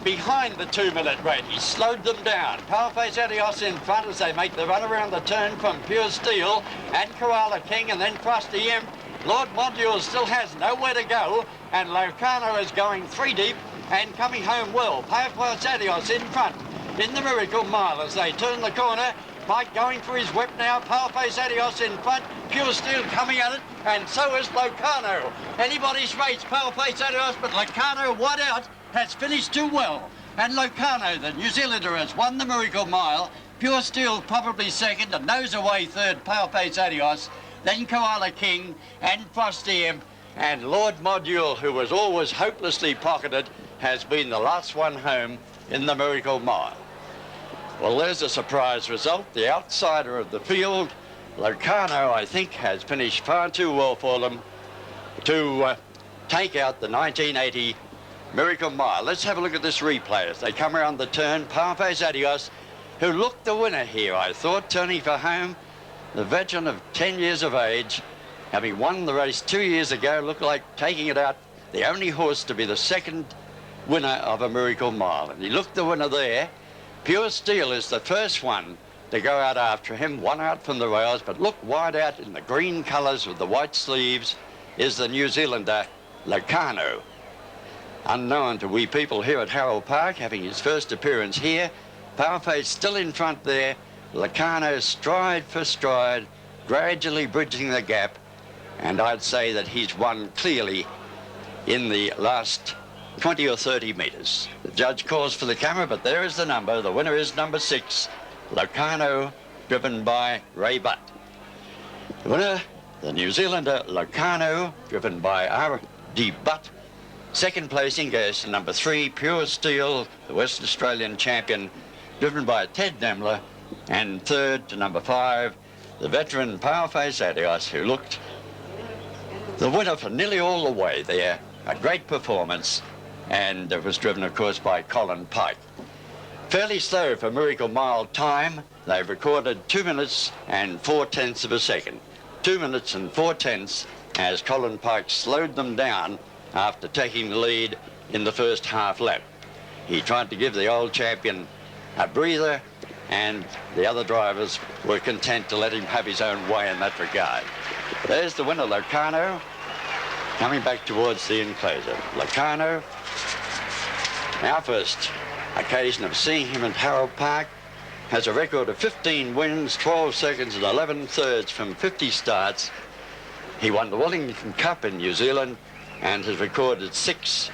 Speaker 10: behind the 2-minute rate. He slowed them down. Powerface Adios in front as they make the run around the turn from Pure Steel, and Koala King, and then Frosty Imp. Lord Module still has nowhere to go, and Locarno is going 3 deep and coming home well. Powerface Adios in front in the Miracle Mile as they turn the corner. Mike going for his whip now. Powerface Adios in front. Pure Steel coming at it, and so is Locarno. Anybody's race, Powerface Adios, but Locarno, wide out, has finished too well. And Locarno, the New Zealander, has won the Miracle Mile. Pure Steel probably second, and nose away third, Powerface Adios. Then Koala King and Frosty Imp, and Lord Module, who was always hopelessly pocketed, has been the last one home in the Miracle Mile. Well, there's a surprise result. The outsider of the field, Locarno, I think, has finished far too well for them to take out the 1980 Miracle Mile. Let's have a look at this replay as they come around the turn. Powerface Adios, who looked the winner here, I thought, turning for home. The veteran of 10 years of age, having won the race 2 years ago, looked like taking it out, the only horse to be the second winner of a Miracle Mile. And he looked the winner there. Pure Steel is the first one to go out after him, 1 out from the rails, but look wide out in the green colours with the white sleeves is the New Zealander, Locarno. Unknown to we people here at Harold Park, having his first appearance here. Powerface still in front there. Locarno stride for stride, gradually bridging the gap, and I'd say that he's won clearly in the last 20 or 30 metres. The judge calls for the camera, but there is the number. The winner is number 6, Locarno, driven by Ray Butt. The winner, the New Zealander, Locarno, driven by R.D. Butt. Second placing goes to number 3, Pure Steel, the Western Australian champion, driven by Ted Nemler. And third to number 5, the veteran Powerface Adios, who looked the winner for nearly all the way there. A great performance, and it was driven, of course, by Colin Pike. Fairly slow for Miracle Mile time. They've recorded 2 minutes and 4/10 of a second. 2 minutes and 4/10 as Colin Pike slowed them down after taking the lead in the first half lap. He tried to give the old champion a breather, and the other drivers were content to let him have his own way in that regard. There's the winner, Locarno, coming back towards the enclosure. Locarno, our first occasion of seeing him at Harold Park, has a record of 15 wins, 12 seconds and 11 thirds from 50 starts. He won the Wellington Cup in New Zealand and has recorded 6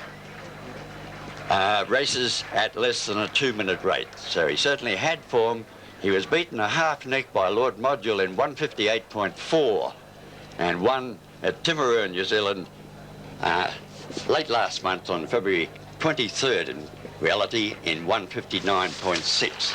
Speaker 10: races at less than a 2-minute rate. So he certainly had form. He was beaten a half neck by Lord Module in 158.4 and won at Timaru, New Zealand, late last month on February 23rd, in reality, in 159.6.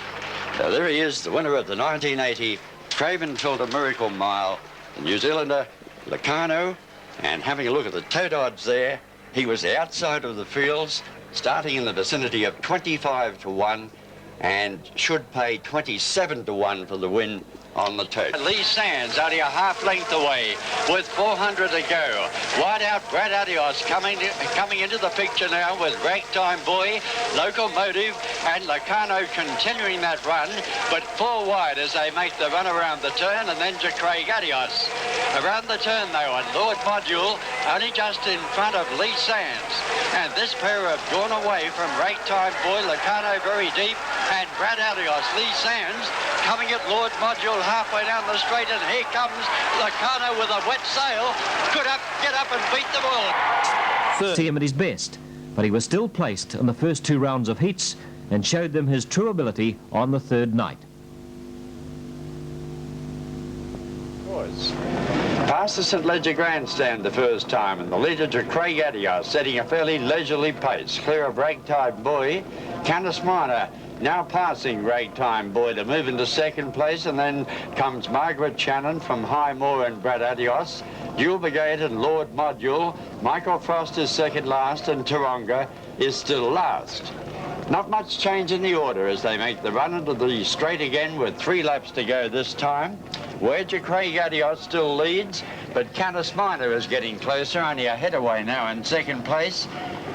Speaker 10: So there he is, the winner of the 1980 Craven Filter Miracle Mile, the New Zealander, Locarno. And having a look at the tote odds there, he was the outside of the fields, starting in the vicinity of 25 to 1, and should pay 27 to 1 for the win on the tote. Lee Sands only a half length away with 400 to go. Wide out Brad Adios coming into the picture now with Ragtime Boy, Locomotive, and Locarno continuing that run, but 4 wide as they make the run around the turn, and then to Craig Adios. Around the turn though, and Lord Module only just in front of Lee Sands. And this pair have gone away from Ragtime Boy, Locarno very deep, and Brad Adios. Lee Sands coming at Lord Module halfway down the straight, and here comes Locarno with a wet sail. Could get up and beat them all.
Speaker 2: See him at his best. but he was still placed in the first 2 rounds of heats and showed them his true ability on the 3rd night.
Speaker 10: Past the St Leger Grandstand the first time, and the leader to Craig Adios, setting a fairly leisurely pace, clear of Ragtime Boy. Canis Minor now passing Ragtime Boy to move into 2nd place, and then comes Margaret Channon from High Moor and Brad Adios. Jewel Brigade and Lord Module. Michael Frost is 2nd last, and Taronga is still last. Not much change in the order as they make the run into the straight again with 3 laps to go this time. Wedge Craig Adios still leads, but Canis Minor is getting closer, only a head away now in 2nd place.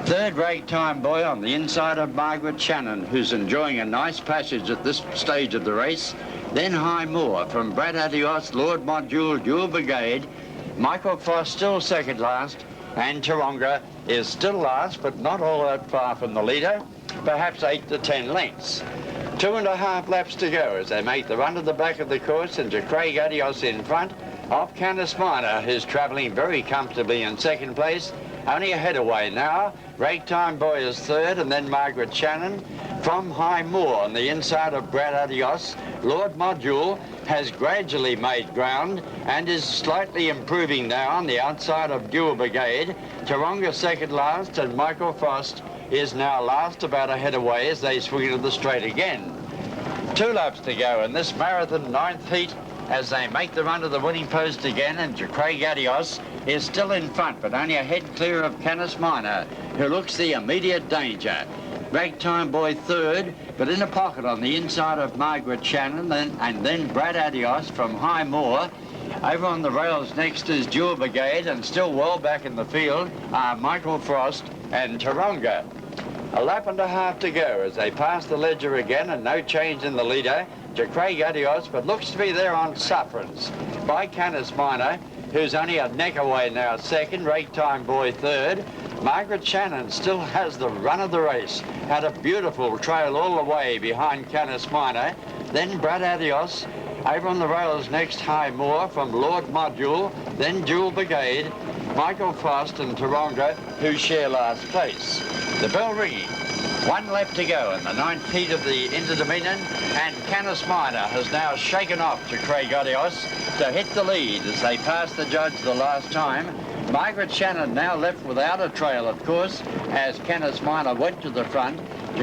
Speaker 10: 3rd Ragtime Boy on the inside of Margaret Channon, who's enjoying a nice passage at this stage of the race. Then High Moor from Brad Adios, Lord Module, Jewel Brigade. Michael Frost still 2nd last, and Taronga is still last, but not all that far from the leader, perhaps 8 to 10 lengths. 2.5 laps to go as they make the run to the back of the course, and Craig Adios in front of Canis Minor, who's travelling very comfortably in 2nd place. Only a head away now. Ragtime Boy is 3rd, and then Margaret Channon. From High Moor on the inside of Brad Adios, Lord Module has gradually made ground and is slightly improving now on the outside of Jewel Brigade. Taronga 2nd last, and Michael Frost is now last, about a head away as they swing into the straight again. 2 laps to go in this marathon 9th heat as they make the run to the winning post again, and Craig Adios is still in front, but only a head clear of Canis Minor, who looks the immediate danger. Ragtime Boy 3rd, but in a pocket on the inside of Margaret Channon, and then Brad Adios from High Moor. Over on the rails next is Jewel Brigade, and still well back in the field are Michael Frost and Taronga. A lap and a half to go as they pass the ledger again, and no change in the leader. Craig Adios, but looks to be there on sufferance by Canis Minor, who's only a neck away now 2nd, Ragtime Boy 3rd. Margaret Channon still has the run of the race, had a beautiful trail all the way behind Canis Minor. Then Brad Adios. Over on the rails next, High Moor from Lord Module, then Jewel Brigade, Michael Frost and Taronga, who share last place. The bell ringing. 1 lap to go in the 9th heat of the Interdominion, and Canis Minor has now shaken off Craig Adios to hit the lead as they pass the judge the last time. Margaret Channon now left without a trail, of course, as Canis Minor went to the front.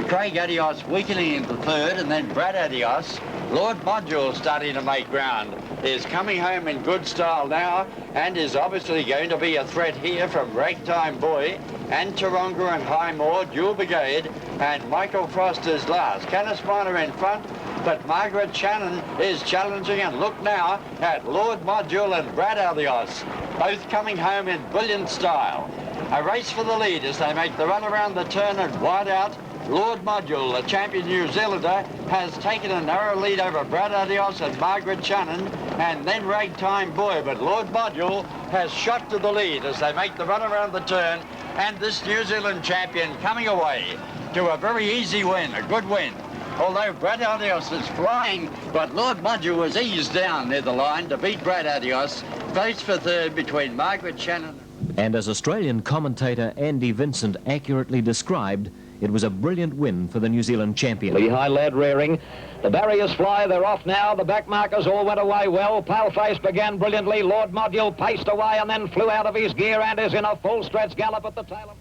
Speaker 10: Craig Adios weakening into 3rd, and then Brad Adios. Lord Module starting to make ground, is coming home in good style now, and is obviously going to be a threat here from Ragtime Boy and Taronga and High Moor, Jewel Brigade, and Michael Frost is last. Canis Minor in front, but Margaret Channon is challenging, and look now at Lord Module and Brad Adios, both coming home in brilliant style. A race for the lead as they make the run around the turn and wide out. Lord Module, the champion New Zealander, has taken a narrow lead over Brad Adios and Margaret Channon, and then Ragtime Boy, but Lord Module has shot to the lead as they make the run around the turn, and this New Zealand champion coming away to a very easy win, a good win. Although Brad Adios is flying, but Lord Module was eased down near the line to beat Brad Adios, placed for 3rd between Margaret Channon.
Speaker 2: And as Australian commentator Andy Vincent accurately described, it was a brilliant win for the New Zealand champion.
Speaker 11: Lehigh led rearing. The barriers fly, they're off now. The back markers all went away well. Paleface began brilliantly. Lord Module paced away and then flew out of his gear and is in a full stretch gallop at the tail of...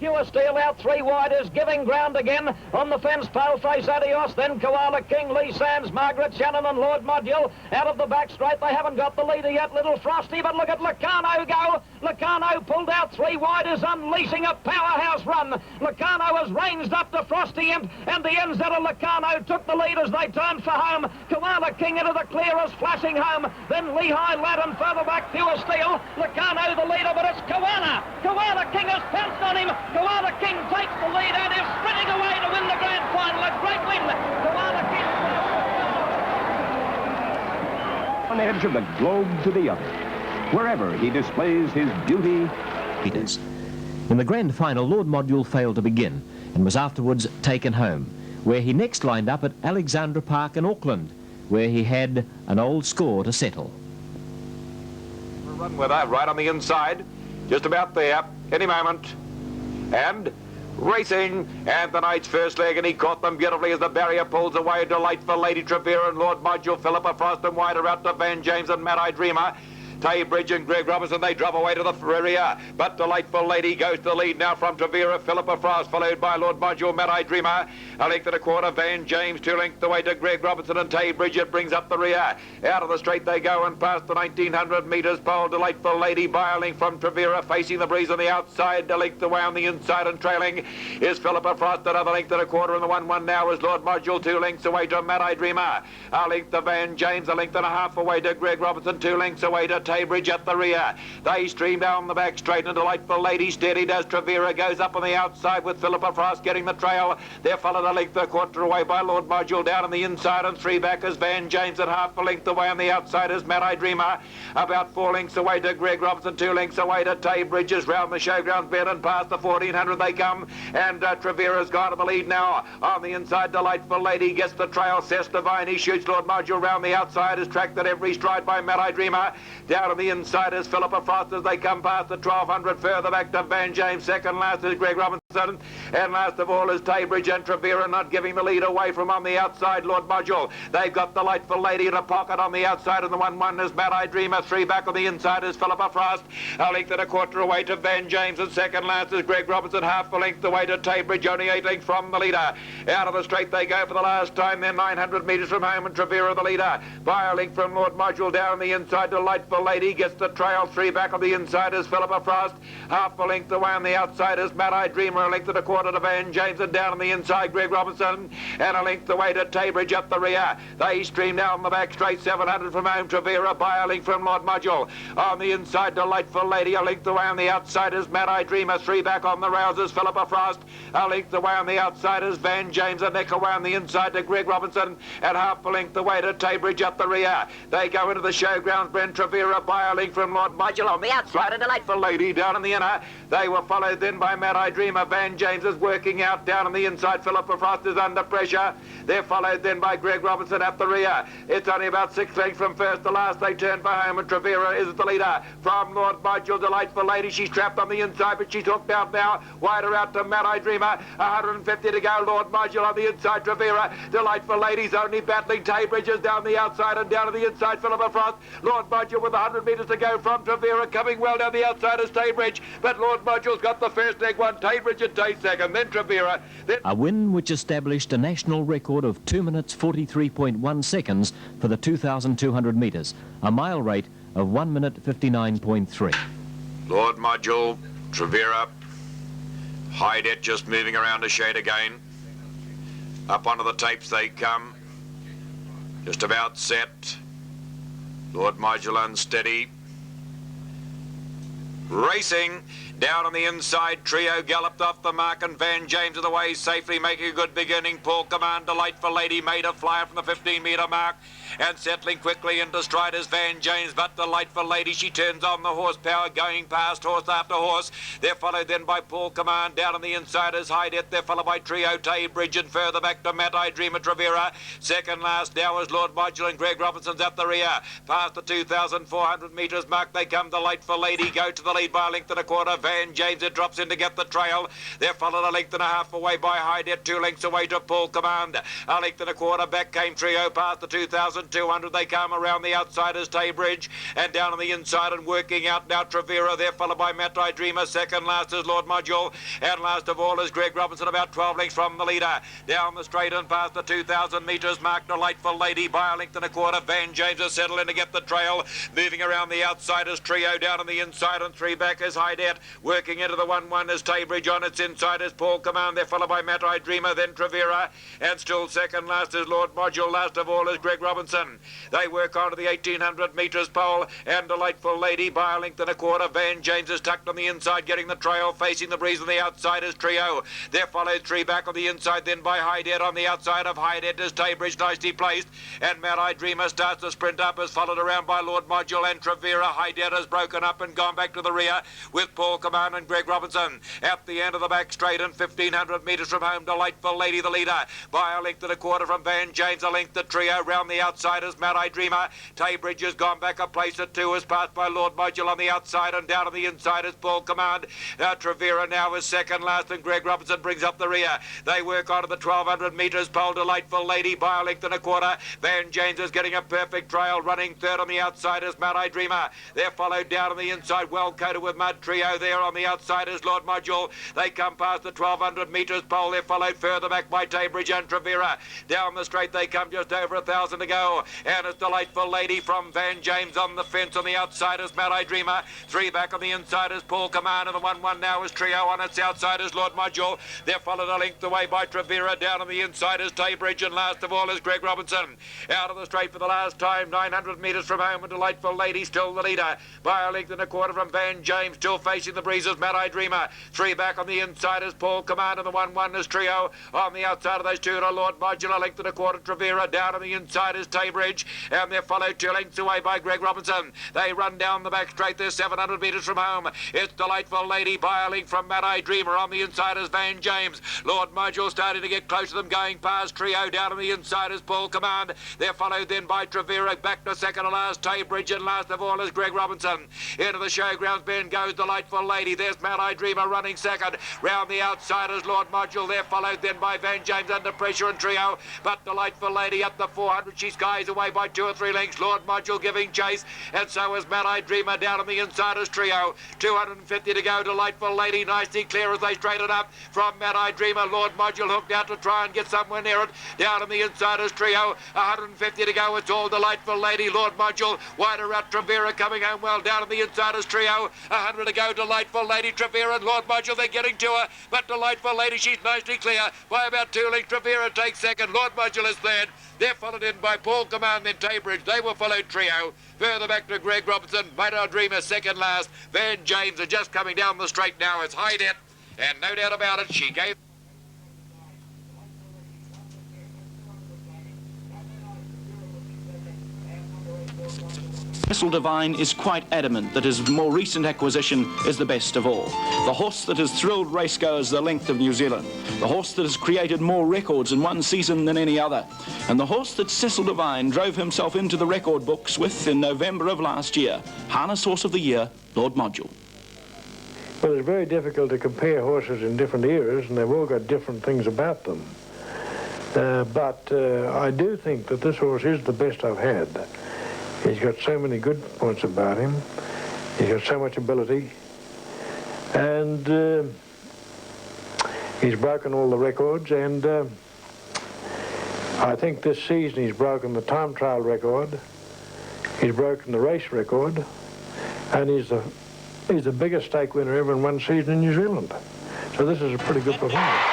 Speaker 11: Pure Steel out 3 wide is giving ground again on the fence. Paleface Adios, then Koala King, Lee Sands, Margaret Channon and Lord Module out of the back straight. They haven't got the leader yet, Little Frosty, but look at Locarno go. Locarno pulled out 3 wide, is unleashing a powerhouse run. Locarno has ranged up to Frosty Imp, and the NZ of Locarno took the lead as they turned for home. Koala King into the clear is flashing home. Then Lehigh Lad and further back Pure Steel. Locarno the leader, but it's Koala. Koala King has pounced on him. Koala King takes the lead and is sprinting away to win the grand final. A great win. Koala King.
Speaker 12: One edge of the globe to the other. Wherever he displays his beauty.
Speaker 2: In the grand final, Lord Module failed to begin and was afterwards taken home, where he next lined up at Alexandra Park in Auckland, where he had an old score to settle.
Speaker 5: Run with that right on the inside, just about there, any moment. And Racing, and the Knight's first leg, and he caught them beautifully as the barrier pulls away. Delightful Lady Trevera and Lord Module, Philippa Frost and wider out to Van James and Mad-Eye Dreamer. Taybridge and Greg Robertson, they drop away to the rear, but Delightful Lady goes to the lead now from Trevera, Philippa Frost, followed by Lord Module, Mad-Eye Dreamer. A length and a quarter, Van James, 2 lengths away to Greg Robertson and Taybridge. It brings up the rear. Out of the straight they go and past the 1900 metres pole. Delightful Lady by a length from Trevera, facing the breeze on the outside. A length away on the inside and trailing is Philippa Frost. Another length and a quarter, and the 1-1 now is Lord Module, 2 lengths away to Mad-Eye Dreamer. A length to Van James, a length and a half away to Greg Robertson, 2 lengths away to Taybridge at the rear. They stream down the back straight, and Delightful Lady steadied as Trevera goes up on the outside with Philippa Frost getting the trail. They're followed a length a quarter away by Lord Module down on the inside, and 3 back is Van James, and half a length away on the outside is Mad-Eye Dreamer. About 4 lengths away to Greg Robertson, 2 lengths away to Taybridge. Round the showgrounds bend and past the 1400 they come, and Trevera's got to the lead now. On the inside, Delightful Lady gets the trail. Cess Divine, he shoots Lord Module round the outside, is tracked at every stride by Mad-Eye Dreamer. Down on the inside is Philippa Frost as they come past the 1200, further back to Van James. Second last is Greg Robinson, and last of all is Taybridge and Trevera, not giving the lead away from on the outside Lord Module. They've got Delightful Lady in a pocket on the outside, and the 1-1 is Mad-Eye Dreamer. 3 back on the inside is Philippa Frost. A length and a quarter away to Van James, and second last is Greg Robinson. Half a length away to Taybridge, only 8 lengths from the leader. Out of the straight they go for the last time. They're 900 metres from home, and Trevera the leader. By a length from Lord Module down the inside. Delightful Lady gets the trail. 3 back on the inside is Philippa Frost. Half a length away on the outside is Mad-Eye Dreamer. A length and a quarter to Van James, and down on the inside Greg Robinson, and a length away to Taybridge up the rear. They stream down the back straight, 700 from home. Trevera by a length from Lord Module. On the inside, Delightful Lady. A length away on the outside is Mad-Eye Dreamer. 3 back on the rails is Philippa Frost. A length away on the outside is Van James. A neck away on the inside to Greg Robinson, and half a length away to Taybridge up the rear. They go into the showgrounds. Brent Trevera by a length from Lord Module on the outside. A Delightful Lady down in the inner. They were followed then by Mad-Eye Dreamer. Van James is working out down on the inside. Philippa Frost is under pressure. They're followed then by Greg Robinson at the rear. It's only about 6 lengths from first to last. They turn for home, and Trevera is the leader. From Lord Module, Delightful Lady. She's trapped on the inside, but she's hooked out now. Wider out to Mad-Eye Dreamer. 150 to go. Lord Module on the inside. Trevera. Delightful Lady's only battling. Taybridge is down the outside, and down to the inside Philippa Frost. Lord Module with 100 metres to go from Trevera, coming well down the outside is Taybridge, but Lord Module's got the first leg one. Taybridge and Tay second, then Trevera. Then
Speaker 2: a win which established a national record of 2 minutes 43.1 seconds for the 2,200 metres, a mile rate of 1 minute 59.3.
Speaker 5: Lord Module, Trevera, Hydet just moving around a shade again. Up onto the tapes they come. Just about set. Lord Module unsteady. Racing. Down on the inside, Trio galloped off the mark, and Van James of the way safely, making a good beginning. Paul Command, Delightful Lady made a flyer from the 15-metre mark, and settling quickly into stride is Van James, but Delightful Lady, she turns on the horsepower, going past horse after horse. They're followed then by Paul Command. Down on the inside is Hydet. They're followed by Trio, Taybridge, and further back to Mad-Eye Dreamer, Trevera. Second last now is Lord Module, and Greg Robinson's at the rear. Past the 2,400 metres mark they come. Delightful Lady go to the lead by a length and a quarter. Van James, it drops in to get the trail. They're followed a length and a half away by Hydet, 2 lengths away to Paul Command. A length and a quarter back came Trio. Past the 2,200 they come. Around the outside is Taybridge, and down on the inside and working out now Trevera. They're followed by Mad-Eye Dreamer. Second last is Lord Module, and last of all is Greg Robinson, about 12 lengths from the leader. Down the straight and past the 2,000 metres mark, Delightful Lady by a length and a quarter. Van James has settled in to get the trail. Moving around the outside is Trio. Down on the inside and 3 back is Hydet. Working into the 1-1 is Taybridge. On its inside is Paul Command. They're followed by Mad-Eye Dreamer, then Trevera, and still second last is Lord Module. Last of all is Greg Robinson. They work on to the 1,800 metres pole, and Delightful Lady by a length and a quarter. Van James is tucked on the inside, getting the trail. Facing the breeze on the outside is Trio. They're followed 3 back on the inside, then by Hydet. On the outside of Hydet is Taybridge, nicely placed, and Mad-Eye Dreamer starts to sprint up, is followed around by Lord Module and Trevera. Hydet has broken up and gone back to the rear with Paul Command and Greg Robinson. At the end of the back straight and 1,500 metres from home, Delightful Lady the leader. By a length and a quarter from Van James, a length the trio. Round the outside is Mad Eye Dreamer. Taybridge has gone back a place at 2, is passed by Lord Module on the outside, and down on the inside is Paul Command. Trevera now is second last, and Greg Robinson brings up the rear. They work on to the 1,200 metres pole. Delightful Lady by a length and a quarter. Van James is getting a perfect trail. Running third on the outside is Mad Eye Dreamer. They're followed down on the inside, well coated with mud. Trio there on the outside is Lord Module. They come past the 1,200 metres pole. They're followed further back by Taybridge and Trevera. Down the straight they come, just over 1,000 to go. And it's Delightful Lady from Van James on the fence. On the outside is Mad Eye Dreamer. 3 back on the inside is Paul Command, and the 1-1 now is Trio. On its outside is Lord Module. They're followed a length away by Trevera. Down on the inside is Taybridge, and last of all is Greg Robinson. Out of the straight for the last time, 900 metres from home, and Delightful Lady still the leader. By a length and a quarter from Van James, still facing the breezes, Mad Eye Dreamer. 3 back on the inside is Paul Command, and the 1-1 is Trio. On the outside of those two are Lord Module, a length and a quarter Trevera. Down on the inside is Taybridge, and they're followed 2 lengths away by Greg Robinson. They run down the back straight. They're 700 metres from home. It's Delightful Lady by a length from Mad Eye Dreamer. On the inside is Van James. Lord Module starting to get close to them, going past Trio. Down on the inside is Paul Command. They're followed then by Trevera. Back to second to last Taybridge, and last of all is Greg Robinson. Into the showgrounds bend goes Delightful Lady. There's Mad Eye Dreamer running second. Round the outside is Lord Module. They're followed then by Van James under pressure and Trio. But Delightful Lady up the 400. She skies away by 2 or 3 lengths. Lord Module giving chase, and so is Mad Eye Dreamer. Down on the inside is Trio. 250 to go. Delightful Lady nicely clear as they straighten up from Mad Eye Dreamer. Lord Module hooked out to try and get somewhere near it. Down on the inside is Trio. 150 to go. It's all Delightful Lady. Lord Module wider out. Trevera coming home well. Down on the inside is Trio. 100 to go. Delightful Lady, Trevera and Lord Module. They're getting to her, but Delightful Lady, she's nicely clear by about 2 lengths. Trevera takes second. Lord Module is third. They're followed in by Paul Command, then Taybridge. They will follow Trio. Further back to Greg Robinson. Mad Eye Dreamer second last. Van James are just coming down the straight now. It's High Debt, and no doubt about it, she gave...
Speaker 6: Cecil Devine is quite adamant that his more recent acquisition is the best of all. The horse that has thrilled racegoers the length of New Zealand. The horse that has created more records in one season than any other. And the horse that Cecil Devine drove himself into the record books with in November of last year. Harness Horse of the Year, Lord Module.
Speaker 13: Well, it's very difficult to compare horses in different eras, and they've all got different things about them. But I do think that this horse is the best I've had. He's got so many good points about him. He's got so much ability. And he's broken all the records. And I think this season he's broken the time trial record. He's broken the race record. And he's the biggest stake winner ever in one season in New Zealand. So this is a pretty good performance.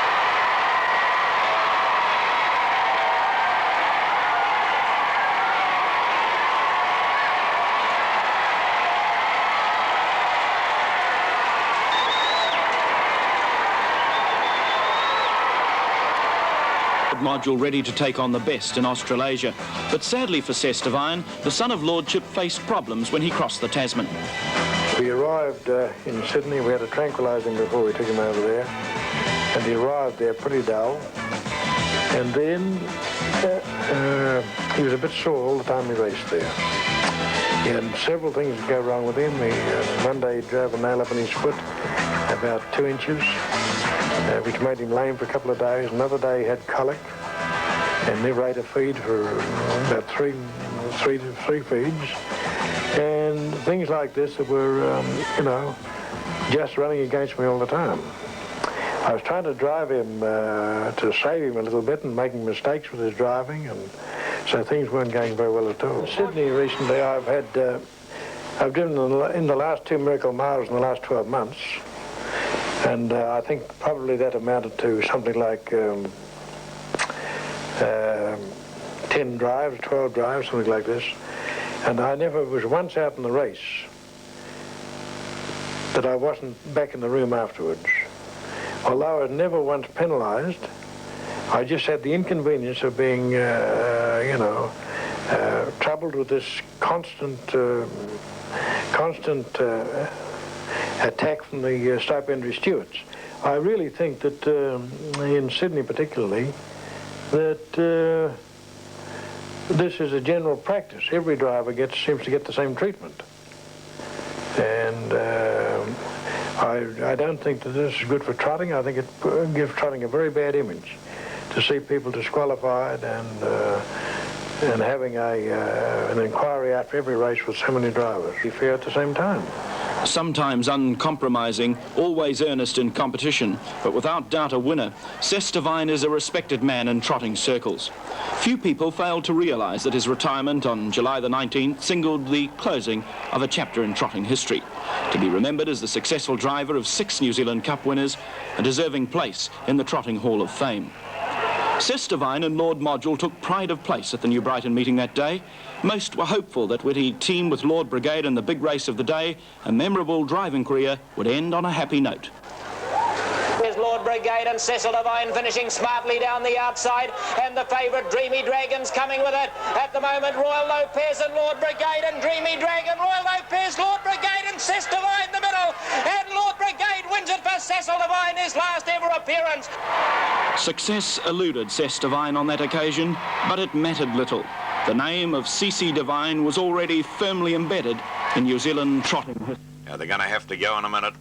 Speaker 6: Module ready to take on the best in Australasia. But sadly for Cec Devine, the son of Lordship faced problems when he crossed the Tasman.
Speaker 13: We arrived in Sydney. We had to tranquilise him before we took him over there. And he arrived there pretty dull. And then he was a bit sore all the time he raced there. He had several things go wrong with him. One day he drove a nail up in his foot about 2 inches. Which made him lame for a couple of days. Another day he had colic and never ate a feed for about three feeds. And things like this that were, you know, just running against me all the time. I was trying to drive him to save him a little bit and making mistakes with his driving, and so things weren't going very well at all. Sydney recently I've driven in the last 2 miracle miles in the last 12 months. And I think probably that amounted to something like 10 drives, 12 drives, something like this. And I never was once out in the race that I wasn't back in the room afterwards. Although I was never once penalised, I just had the inconvenience of being, you know, troubled with this constant attack from the Stoke Entry stewards. I really think that in Sydney particularly, that this is a general practice. Every driver seems to get the same treatment. And I don't think that this is good for trotting. I think it gives trotting a very bad image to see people disqualified and having an inquiry after every race with so many drivers. Be fair at the same time.
Speaker 6: Sometimes uncompromising, always earnest in competition, but without doubt a winner, Sess Devine is a respected man in trotting circles. Few people failed to realise that his retirement on July the 19th signalled the closing of a chapter in trotting history, to be remembered as the successful driver of 6 New Zealand Cup winners, a deserving place in the Trotting Hall of Fame. Sess Devine and Lord Module took pride of place at the New Brighton meeting that day. Most were hopeful that with he team with Lord Brigade in the big race of the day, a memorable driving career would end on a happy note.
Speaker 3: There's Lord Brigade and Cecil Devine finishing smartly down the outside, and the favourite Dreamy Dragon's coming with it. At the moment, Royal Lopez and Lord Brigade and Dreamy Dragon. Royal Lopez, Lord Brigade and Cess Devine in the middle, and Lord Brigade wins it for Cecil Devine, his last ever appearance.
Speaker 6: Success eluded Sess Devine on that occasion, but it mattered little. The name of C.C. Devine was already firmly embedded in New Zealand trotting history.
Speaker 5: Now they're going to have to go in a minute.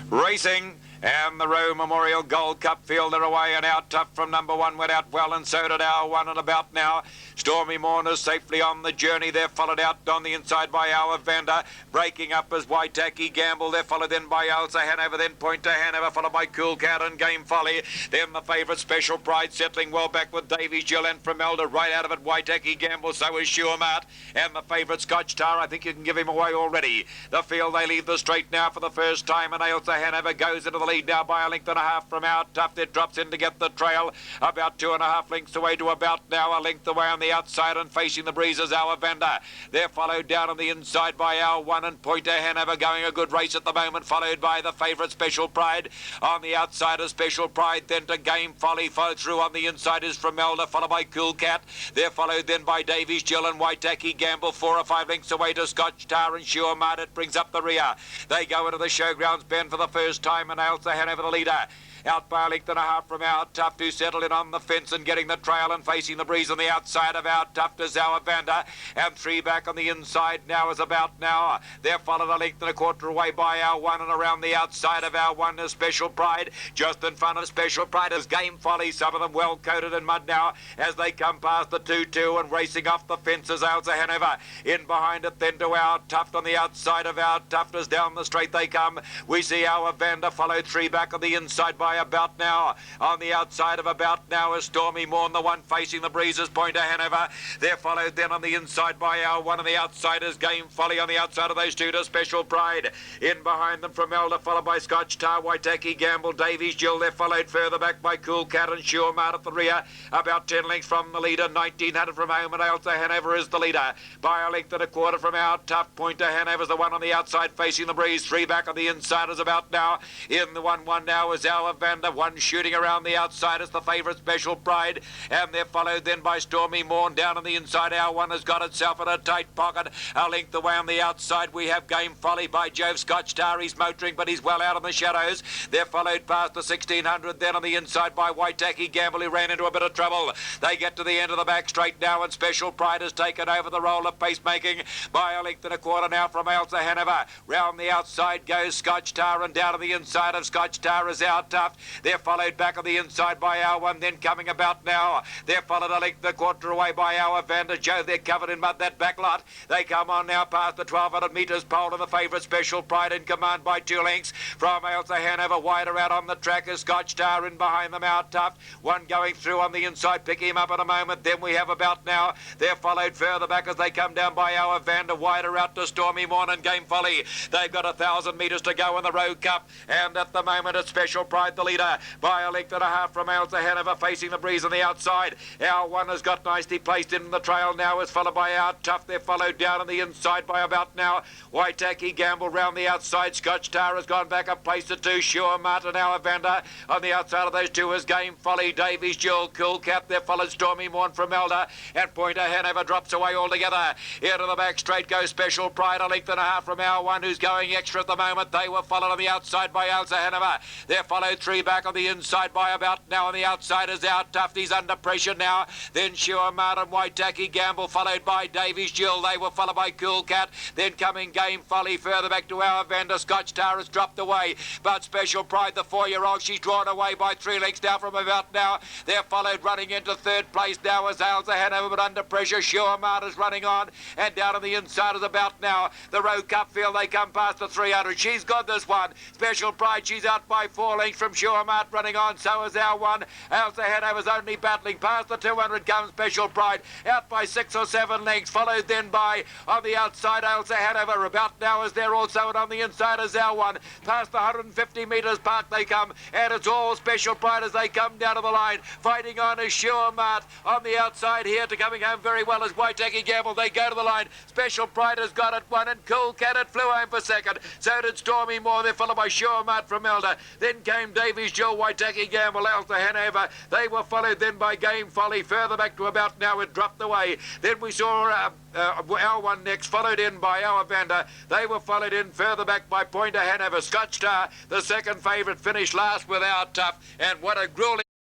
Speaker 5: Racing. And the Rowe Memorial Gold Cup field are away and out. Tough from number 1 went out well, and so did our 1 and about now. Stormy Mourners safely on the journey. They're followed out on the inside by our Vander. Breaking up as Waitaki Gamble. They're followed then by Elsa Hanover, then Point to Hanover, followed by Cool Cat and Game Folly. Then the favourite Special Pride settling well back with Davies Jill, and from Elder right out of it Waitaki Gamble, so is Sure Mart. And the favourite Scotch Tar, I think you can give him away already. The field, they leave the straight now for the first time, and Elsa Hanover goes into the lead now by a length and a half from out. Tough that drops in to get the trail. About 2.5 lengths away to about now a length away on the outside, and facing the breeze is our Vander. They're followed down on the inside by our 1 and Pointer Hanover, going a good race at the moment, followed by the favourite Special Pride. On the outside is Special Pride, then to Game Folly. Followed through on the inside is from Elder, followed by Cool Cat. They're followed then by Davies Jill and Waitaki Gamble. 4 or 5 lengths away to Scotch Tar and Sure Mart. It brings up the rear. They go into the showgrounds bend for the first time, and Elsa Hanover the leader. Out by a length and a half from out. Tough to settle in on the fence and getting the trail and facing the breeze on the outside of out. Tough to Zower Vander, and 3 back on the inside now is about now. They're followed a length and a quarter away by our 1, and around the outside of our 1 is Special Pride. Just in front of Special Pride is Game Folly, some of them well coated in mud now as they come past the 2-2 and racing off the fences. Elsa Hanover in behind it, then to our Tuft on the outside of our Tuft as down the straight they come. We see our Vander followed 3 back on the inside by about now. On the outside of about now is Stormy Morn, the one facing the breezes, Pointer Hanover. They're followed then on the inside by our 1, and the outside is Game Folly. On the outside of those 2 to Special Pride. In behind them from Elder, followed by Scotch Tar, Waitaki Gamble, Davies Jill. They're followed further back by Cool Cat and Sure Mart at the rear. About 10 lengths from the leader, 1900 from home, and Elsa Hanover is the leader. By a length and a quarter from out, Tough Pointer Hanover's the one on the outside facing the breeze. 3 back on the inside is about now. In the 1-1 now is our Vander. 1 shooting around the outside is the favourite Special Pride, and they're followed then by Stormy Morn. Down on the inside, our 1 has got itself in a tight pocket. A length away on the outside we have Game Folly by Jove Scotch Tar. He's motoring, but he's well out in the shadows. They're followed past the 1600 then on the inside by Waitaki Gamble, who ran into a bit of trouble. They get to the end of the back straight now, and Special Pride has taken over the role of pacemaking by a length and a quarter now from Elsa Hanover. Round the outside goes Scotch Tar, and down on the inside of Scotch Tar is our Tuft. They're followed back on the inside by our 1, then coming about now. They're followed a length and a quarter away by our Vander. Jove, they're covered in mud, that back lot. They come on now past the 1200 metres pole, and the favourite Special Pride in command by 2 lengths from Elsa Hanover. Wider out on the track is Scotch Tar, in behind them out Tuft. 1 going through on the inside, pick him up in a moment. Then we have about now. They're followed further back as they come down by our Vander. Wider out to Stormy Morn and Game Folly. They've got 1,000 metres to go in the Road Cup, and at the moment it's Special Pride the the leader by a length and a half from Elsa Hanover, facing the breeze on the outside. Our one has got nicely placed in the trail now, is followed by Our Tough. They're followed down on the inside by about now Waitaki Gamble round the outside. Scotch Tower has gone back a place or two. Sure Martin Alavander on the outside of those two is Game Folly, Davies Jewel, Cool Cap. They're followed Stormy Morn from Elder, and Pointer Hanover drops away altogether. Into the back straight goes Special Pride, a length and a half from Our one, who's going extra at the moment. They were followed on the outside by Elsa Hanover. They're followed three back on the inside by about now on the outside is Our Tough. He's under pressure now. Then Sure Martin, Waitaki Gamble, followed by Davies Jewel. They were followed by Cool Cat. Then coming Game Folly further back to our Vander. Scotch Tower has dropped away, but Special Pride, the 4-year-old, she's drawn away by 3 lengths now from about now. They're followed running into third place now as Elsa Hanover, but under pressure. Sure Martin's running on, and down on the inside is about now the Row Cup field. They come past the 300. She's got this one. Special Pride, she's out by 4 lengths from Sure Mart running on. So is our one. Elsa Hanover's only battling past the 200. Comes Special Pride out by 6 or 7 lengths, followed then by on the outside Elsa Hanover. About now is there also, and on the inside is our one. Past the 150 metres park they come, and it's all Special Pride as they come down to the line. Fighting on is Sure Mart on the outside here, to coming home very well as Waitaki Gamble. They go to the line. Special Pride has got it one, and Cool Cat it flew home for second. So did Stormy Moore. They're followed by Sure Mart from Elder. Then came Davies Jewel, Waitaki Gamble, Elsa Hanover. They were followed then by Game Folly. Further back to about now, it dropped away. Then we saw our one next, followed in by our Vander. They were followed in further back by Pointer Hanover. Scotch Star, the second favourite, finished last with Our Tough. And what a grueling